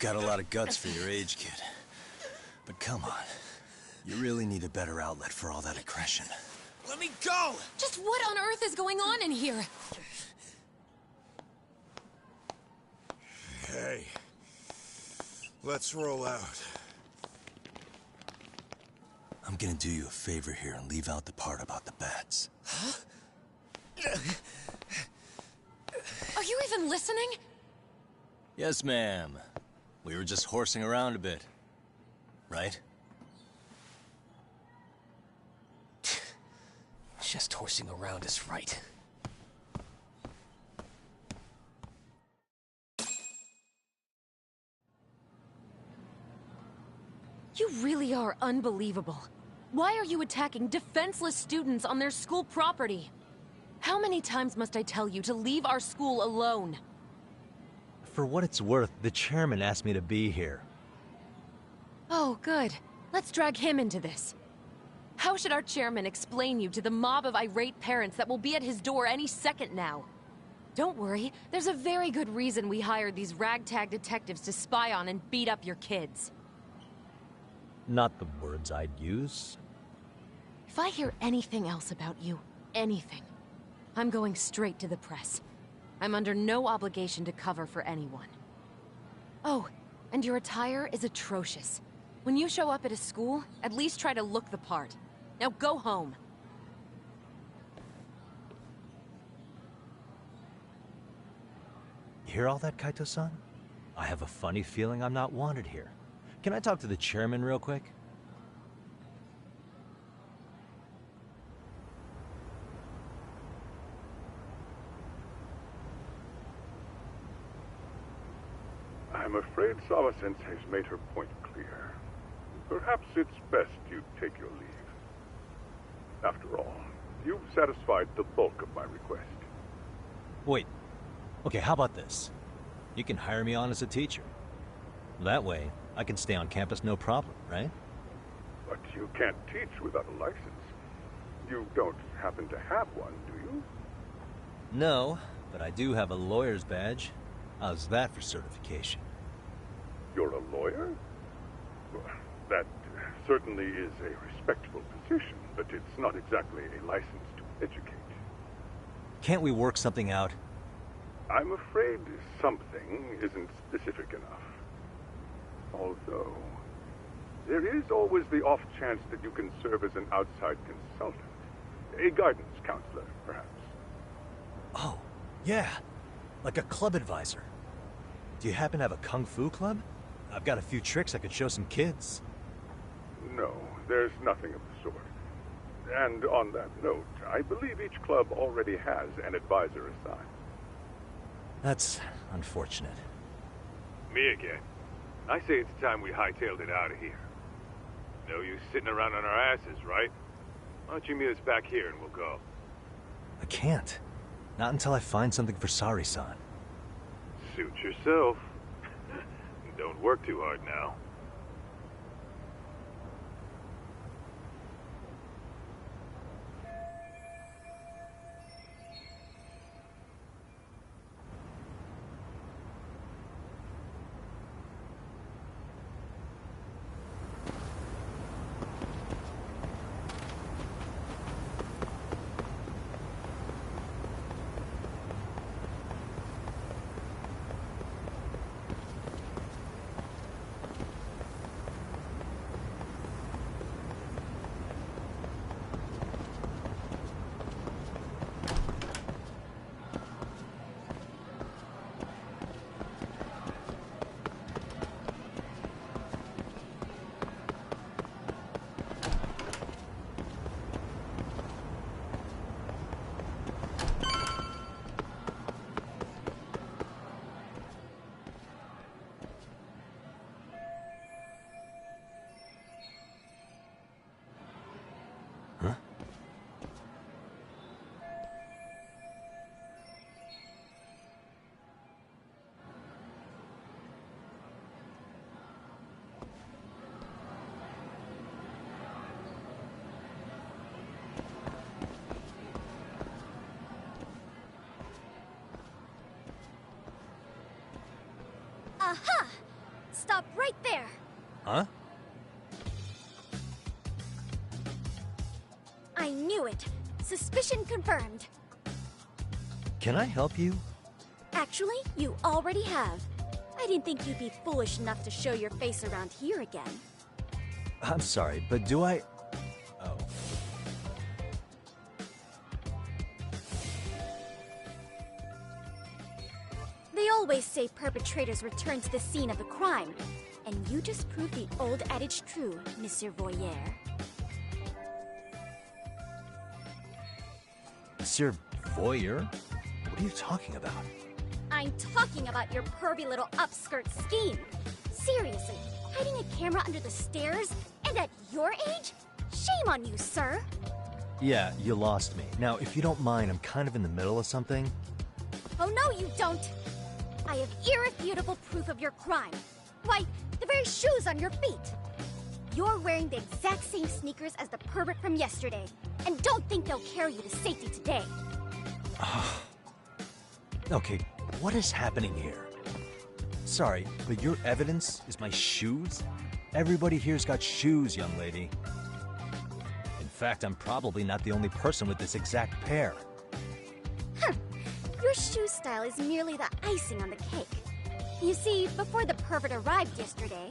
got a lot of guts for your age, kid. But come on. You really need a better outlet for all that aggression. Let me go! Just what on earth is going on in here? Hey. Let's roll out. I'm gonna do you a favor here and leave out the part about the bats. Huh? Are you even listening? Yes, ma'am. We were just horsing around a bit. Right? Just horsing around is right. You really are unbelievable. Why are you attacking defenseless students on their school property? How many times must I tell you to leave our school alone? For what it's worth, the chairman asked me to be here. Oh, good. Let's drag him into this. How should our chairman explain you to the mob of irate parents that will be at his door any second now? Don't worry, there's a very good reason we hired these ragtag detectives to spy on and beat up your kids. Not the words I'd use. If I hear anything else about you, anything, I'm going straight to the press. I'm under no obligation to cover for anyone. Oh, and your attire is atrocious. When you show up at a school, at least try to look the part. Now go home. You hear all that, Kaito-san? I have a funny feeling I'm not wanted here. Can I talk to the chairman real quick? I'm afraid Sawa-sensei has made her point clear. Perhaps it's best you take your leave. After all, you've satisfied the bulk of my request. Wait. Okay, how about this? You can hire me on as a teacher. That way, I can stay on campus no problem, right? But you can't teach without a license. You don't happen to have one, do you? No, but I do have a lawyer's badge. How's that for certification? You're a lawyer? Well, that certainly is a respectable position, but it's not exactly a license to educate. Can't we work something out? I'm afraid something isn't specific enough. Although, there is always the off chance that you can serve as an outside consultant. A guidance counselor, perhaps. Oh, yeah. Like a club advisor. Do you happen to have a kung fu club? I've got a few tricks I could show some kids. No, there's nothing of the sort. And on that note, I believe each club already has an advisor assigned. That's unfortunate. Me again. I say it's time we hightailed it out of here. No use sitting around on our asses, right? Why don't you meet us back here and we'll go? I can't. Not until I find something for Sari-san. Suit yourself. Don't work too hard now. stop right there. Huh? I knew it. Suspicion confirmed. Can I help you? Actually, you already have. I didn't think you'd be foolish enough to show your face around here again. I'm sorry, but do I... Oh. They always say perpetrators return to the scene of the crime. And you just proved the old adage true, Monsieur Voyeur. Monsieur Voyeur? What are you talking about? I'm talking about your pervy little upskirt scheme. Seriously, hiding a camera under the stairs? And at your age? Shame on you, sir. Yeah, you lost me. Now, if you don't mind, I'm kind of in the middle of something. Oh no, you don't! I have irrefutable proof of your crime. Why, the very shoes on your feet. You're wearing the exact same sneakers as the pervert from yesterday, and don't think they'll carry you to safety today. Okay, what is happening here? Sorry, but your evidence is my shoes? Everybody here's got shoes, young lady. In fact, I'm probably not the only person with this exact pair. Your shoe style is merely the icing on the cake. You see, before the pervert arrived yesterday,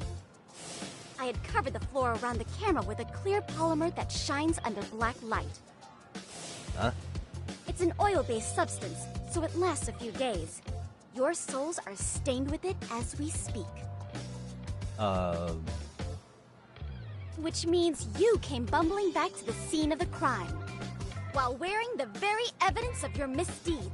I had covered the floor around the camera with a clear polymer that shines under black light. Huh? It's an oil-based substance, so it lasts a few days. Your soles are stained with it as we speak. Which means you came bumbling back to the scene of the crime, while wearing the very evidence of your misdeeds.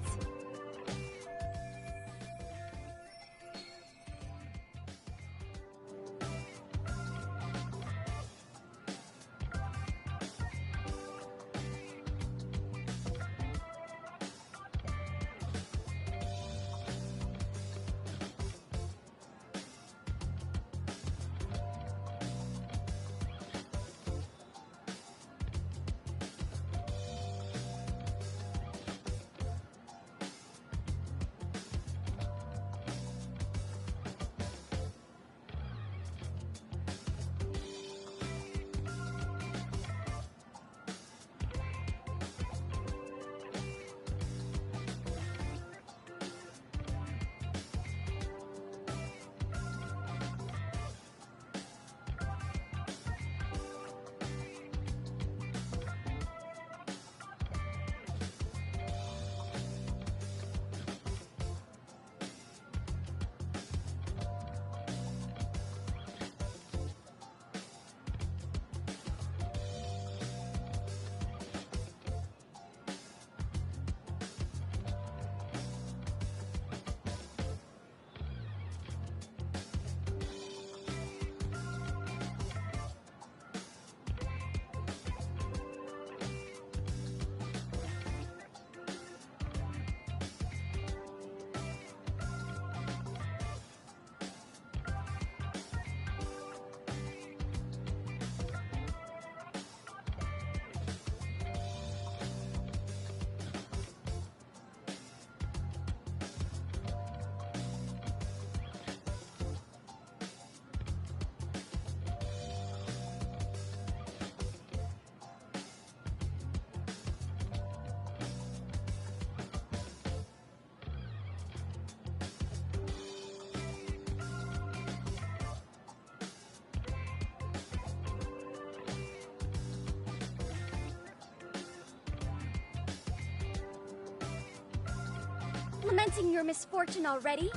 Lamenting your misfortune already?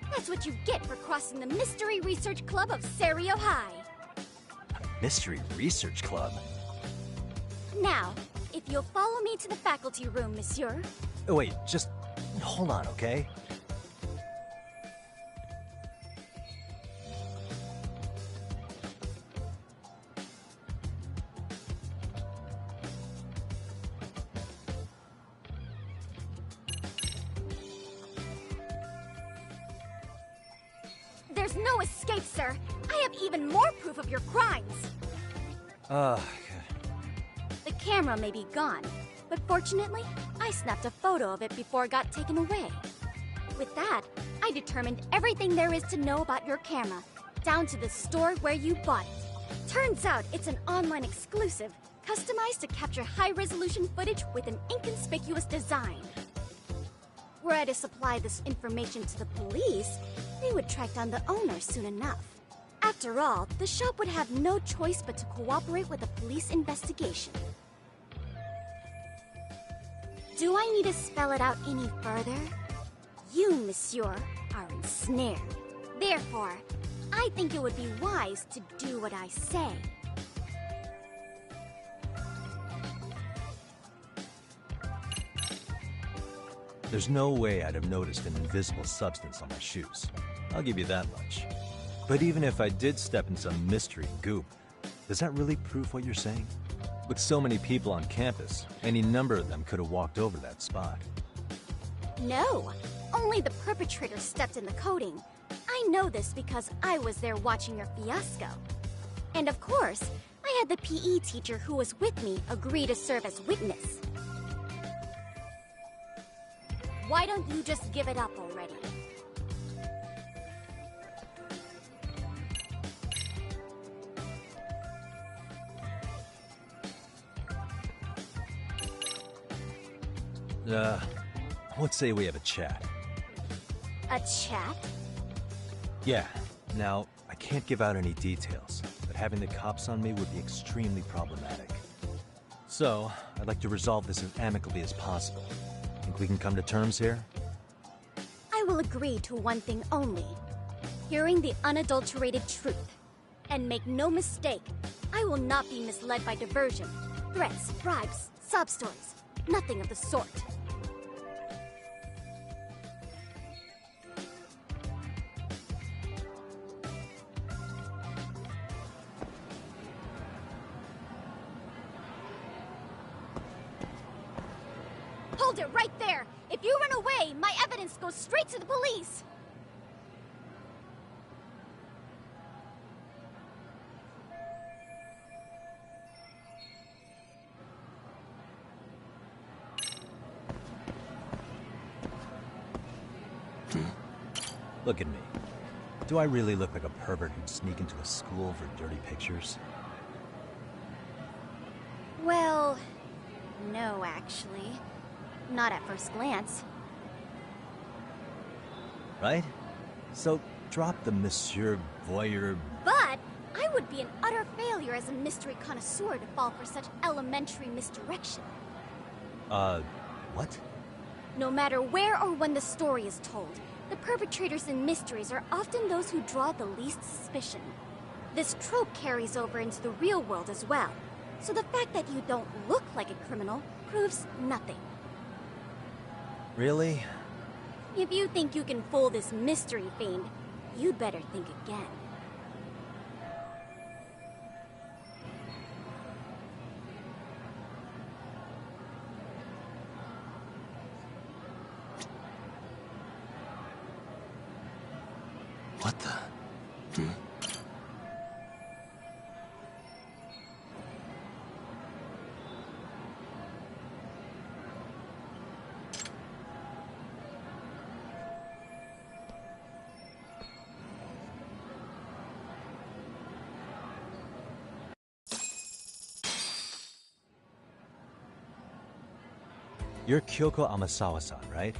That's what you get for crossing the Mystery Research Club of Serio High. Mystery Research Club? Now, if you'll follow me to the faculty room, monsieur. Oh, wait, just hold on, okay? There's no escape, sir. I have even more proof of your crimes. The camera may be gone, but fortunately, I snapped a photo of it before it got taken away. With that, I determined everything there is to know about your camera, down to the store where you bought it. Turns out it's an online exclusive, customized to capture high-resolution footage with an inconspicuous design. Were I to supply this information to the police, they would track down the owner soon enough. After all, the shop would have no choice but to cooperate with the police investigation. Do I need to spell it out any further? You, monsieur, are ensnared. Therefore, I think it would be wise to do what I say. There's no way I'd have noticed an invisible substance on my shoes. I'll give you that much. But even if I did step in some mystery goop, does that really prove what you're saying? With so many people on campus, any number of them could have walked over that spot. No, only the perpetrator stepped in the coating. I know this because I was there watching your fiasco. And of course, I had the PE teacher who was with me agree to serve as witness. Why don't you just give it up already? Let's say we have a chat. A chat? Yeah. Now, I can't give out any details, but having the cops on me would be extremely problematic. So, I'd like to resolve this as amicably as possible. Think we can come to terms here? I will agree to one thing only. Hearing the unadulterated truth. And make no mistake, I will not be misled by diversion, threats, bribes, sob stories. Nothing of the sort. Hold it right there! If you run away, my evidence goes straight to the police! Look at me. Do I really look like a pervert who'd sneak into a school for dirty pictures? Well, no, actually. Not at first glance. Right? So, drop the Monsieur Voyeur... But I would be an utter failure as a mystery connoisseur to fall for such elementary misdirection. What? No matter where or when the story is told, the perpetrators in mysteries are often those who draw the least suspicion. This trope carries over into the real world as well, so the fact that you don't look like a criminal proves nothing. Really? If you think you can fool this mystery fiend, you'd better think again. What the... You're Kyoko Amasawa-san, right?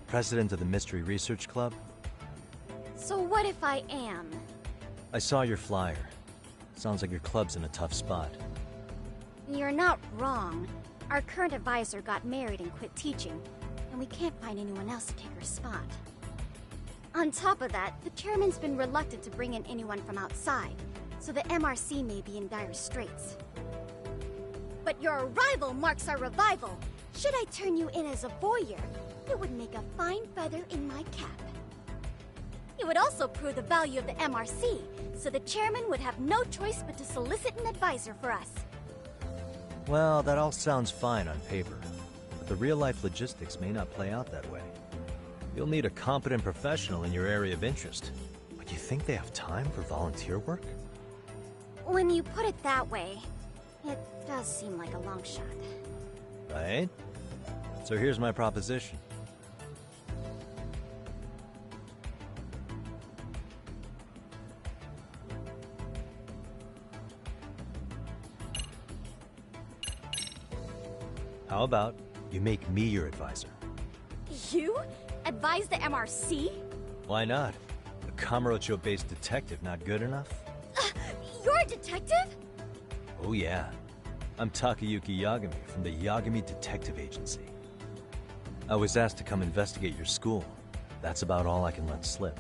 President of the Mystery Research Club? So what if I am? I saw your flyer. Sounds like your club's in a tough spot. You're not wrong. Our current advisor got married and quit teaching, and we can't find anyone else to take her spot. On top of that, the chairman's been reluctant to bring in anyone from outside, so the MRC may be in dire straits. But your arrival marks our revival. Should I turn you in as a voyeur, it would make a fine feather in my cap. It would also prove the value of the MRC, so the chairman would have no choice but to solicit an advisor for us. Well, that all sounds fine on paper, but the real-life logistics may not play out that way. You'll need a competent professional in your area of interest. But you think they have time for volunteer work? When you put it that way, it does seem like a long shot. Right? So here's my proposition. How about you make me your advisor? You? Advise the MRC? Why not? A Kamurocho-based detective not good enough? You're a detective? Oh yeah. I'm Takayuki Yagami from the Yagami Detective Agency. I was asked to come investigate your school. That's about all I can let slip.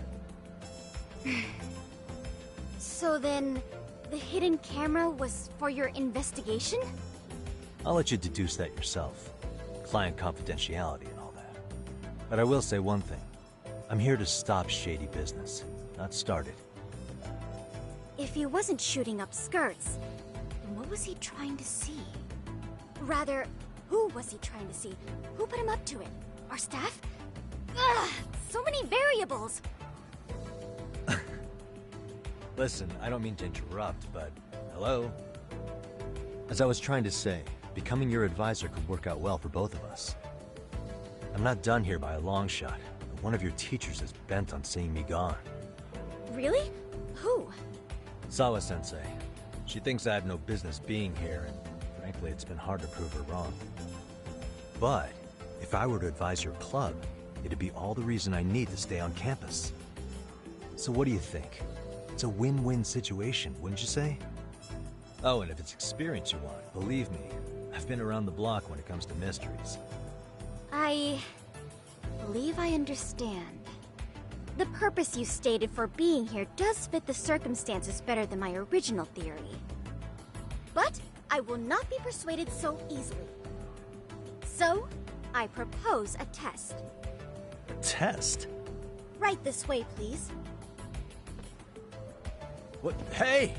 So then, the hidden camera was for your investigation? I'll let you deduce that yourself. Client confidentiality and all that. But I will say one thing. I'm here to stop shady business, not start it. If he wasn't shooting up skirts, then what was he trying to see? Rather, who was he trying to see? Who put him up to it? Our staff? Ugh, so many variables! Listen, I don't mean to interrupt, but hello? As I was trying to say, becoming your advisor could work out well for both of us. I'm not done here by a long shot, but one of your teachers is bent on seeing me gone. Really? Who? Sawa-sensei. She thinks I have no business being here, and frankly, it's been hard to prove her wrong. But if I were to advise your club, it'd be all the reason I need to stay on campus. So what do you think? It's a win-win situation, wouldn't you say? Oh, and if it's experience you want, believe me, I've been around the block when it comes to mysteries. I believe I understand. The purpose you stated for being here does fit the circumstances better than my original theory. But I will not be persuaded so easily. So, I propose a test. A test? Right this way, please. What? Hey!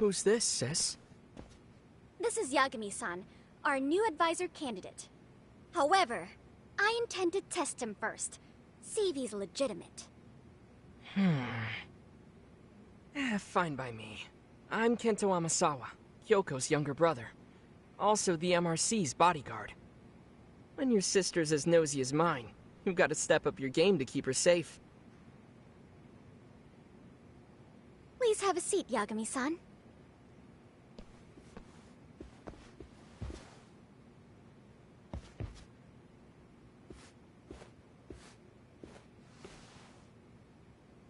Who's this, sis? This is Yagami-san, our new advisor candidate. However, I intend to test him first. See if he's legitimate. Fine by me. I'm Kento Amasawa, Kyoko's younger brother. Also the MRC's bodyguard. When your sister's as nosy as mine, you've got to step up your game to keep her safe. Please have a seat, Yagami-san.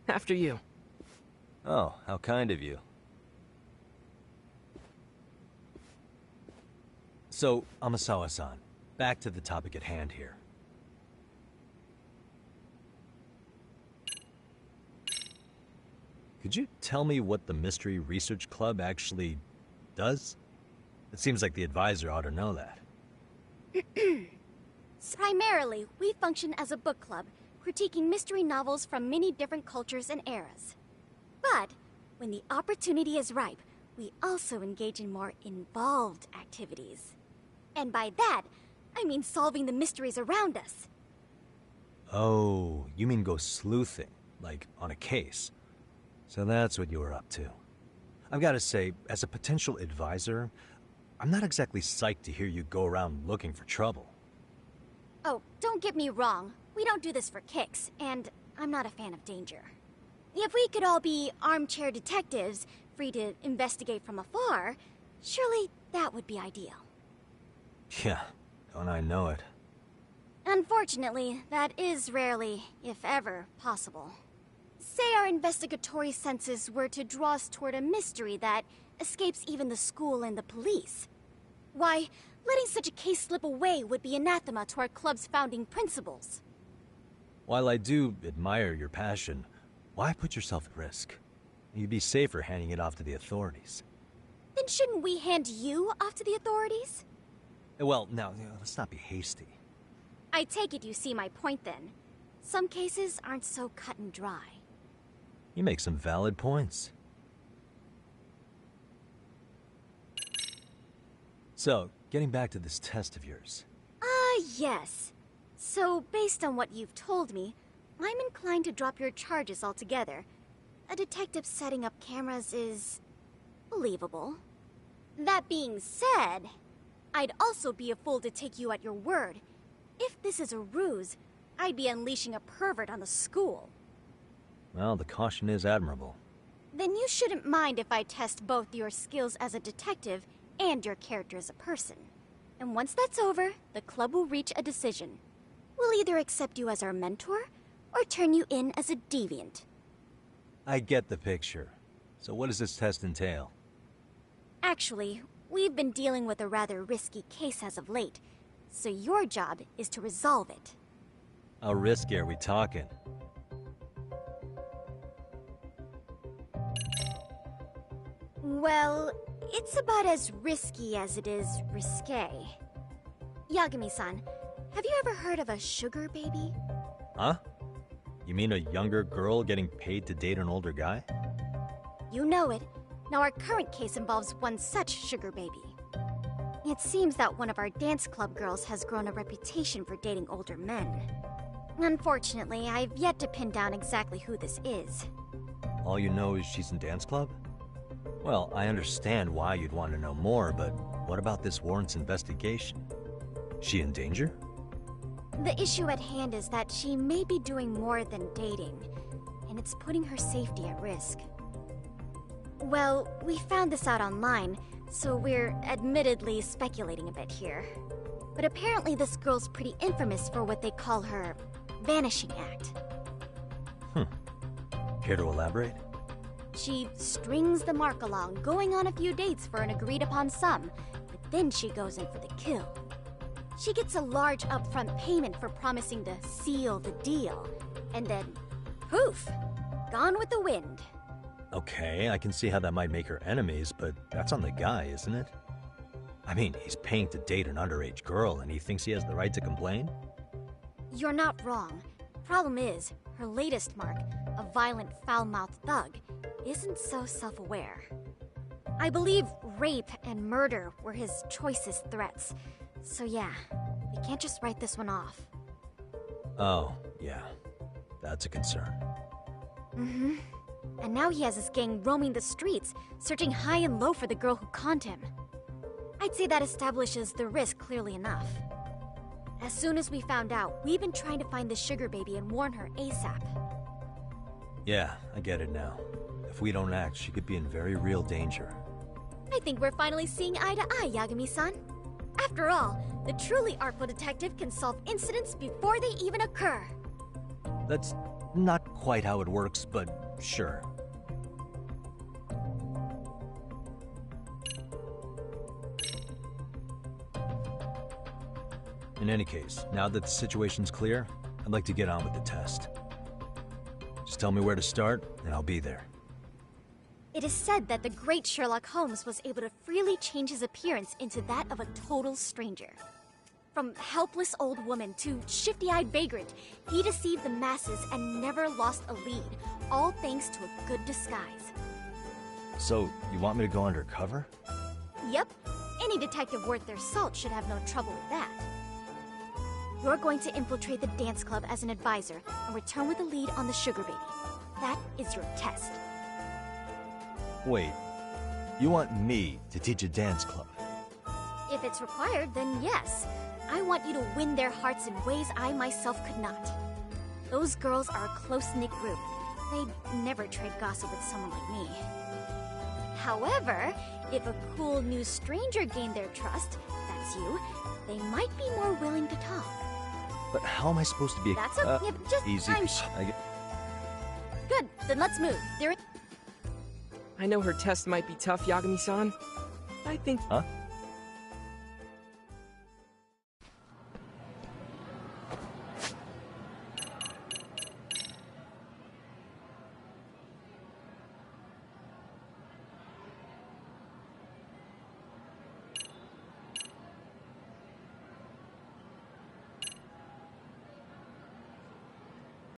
After you. Oh, how kind of you. So, Amasawa-san, back to the topic at hand here. Could you tell me what the Mystery Research Club actually does? It seems like the advisor ought to know that. Primarily, we function as a book club, critiquing mystery novels from many different cultures and eras. But, when the opportunity is ripe, we also engage in more involved activities. And by that, I mean solving the mysteries around us. Oh, you mean go sleuthing, like on a case. So that's what you were up to. I've got to say, as a potential advisor, I'm not exactly psyched to hear you go around looking for trouble. Oh, don't get me wrong. We don't do this for kicks, and I'm not a fan of danger. If we could all be armchair detectives, free to investigate from afar, surely that would be ideal. Yeah, don't I know it. Unfortunately, that is rarely, if ever, possible. Say our investigatory senses were to draw us toward a mystery that escapes even the school and the police. Why, letting such a case slip away would be anathema to our club's founding principles. While I do admire your passion, why put yourself at risk? You'd be safer handing it off to the authorities. Then shouldn't we hand you off to the authorities? Well, now, let's not be hasty. I take it you see my point then. Some cases aren't so cut and dry. You make some valid points. So, getting back to this test of yours. Yes. So, based on what you've told me, I'm inclined to drop your charges altogether. A detective setting up cameras is believable. That being said, I'd also be a fool to take you at your word. If this is a ruse, I'd be unleashing a pervert on the school. Well, the caution is admirable. Then you shouldn't mind if I test both your skills as a detective and your character as a person. And once that's over, the club will reach a decision. We'll either accept you as our mentor, or turn you in as a deviant. I get the picture. So what does this test entail? Actually, we've been dealing with a rather risky case as of late, so your job is to resolve it. How risky are we talking? Well, it's about as risky as it is risque. Yagami-san, have you ever heard of a sugar baby? Huh? You mean a younger girl getting paid to date an older guy? You know it. Now our current case involves one such sugar baby. It seems that one of our dance club girls has grown a reputation for dating older men. Unfortunately, I've yet to pin down exactly who this is. All you know is she's in dance club? Well, I understand why you'd want to know more, but what about this warrants investigation? She in danger? The issue at hand is that she may be doing more than dating, and it's putting her safety at risk. Well, we found this out online, so we're admittedly speculating a bit here. But apparently this girl's pretty infamous for what they call her vanishing act. Care to elaborate? She strings the mark along, going on a few dates for an agreed-upon sum, but then she goes in for the kill. She gets a large upfront payment for promising to seal the deal, and then, poof, gone with the wind. Okay, I can see how that might make her enemies, but that's on the guy, isn't it? I mean, he's paying to date an underage girl, and he thinks he has the right to complain? You're not wrong. Problem is, her latest mark, a violent, foul-mouthed thug, isn't so self-aware. I believe rape and murder were his choicest threats. So yeah, we can't just write this one off. Oh, yeah. That's a concern. Mm-hmm. And now he has his gang roaming the streets, searching high and low for the girl who conned him. I'd say that establishes the risk clearly enough. As soon as we found out, we've been trying to find the sugar baby and warn her ASAP. Yeah, I get it now. If we don't act, she could be in very real danger. I think we're finally seeing eye to eye, Yagami-san. After all, the truly artful detective can solve incidents before they even occur. That's not quite how it works, but sure. In any case, now that the situation's clear, I'd like to get on with the test. Just tell me where to start, and I'll be there. It is said that the great Sherlock Holmes was able to freely change his appearance into that of a total stranger. From helpless old woman to shifty-eyed vagrant, he deceived the masses and never lost a lead, all thanks to a good disguise. So, you want me to go undercover? Yep, any detective worth their salt should have no trouble with that. You're going to infiltrate the dance club as an advisor and return with a lead on the sugar baby. That is your test. Wait, you want me to teach a dance club? If it's required, then yes. I want you to win their hearts in ways I myself could not. Those girls are a close-knit group. They'd never trade gossip with someone like me. However, if a cool new stranger gained their trust, that's you, they might be more willing to talk. But how am I supposed to be? That's okay, but just easy. Good, then let's move. I know her test might be tough, Yagami-san. I think... Huh?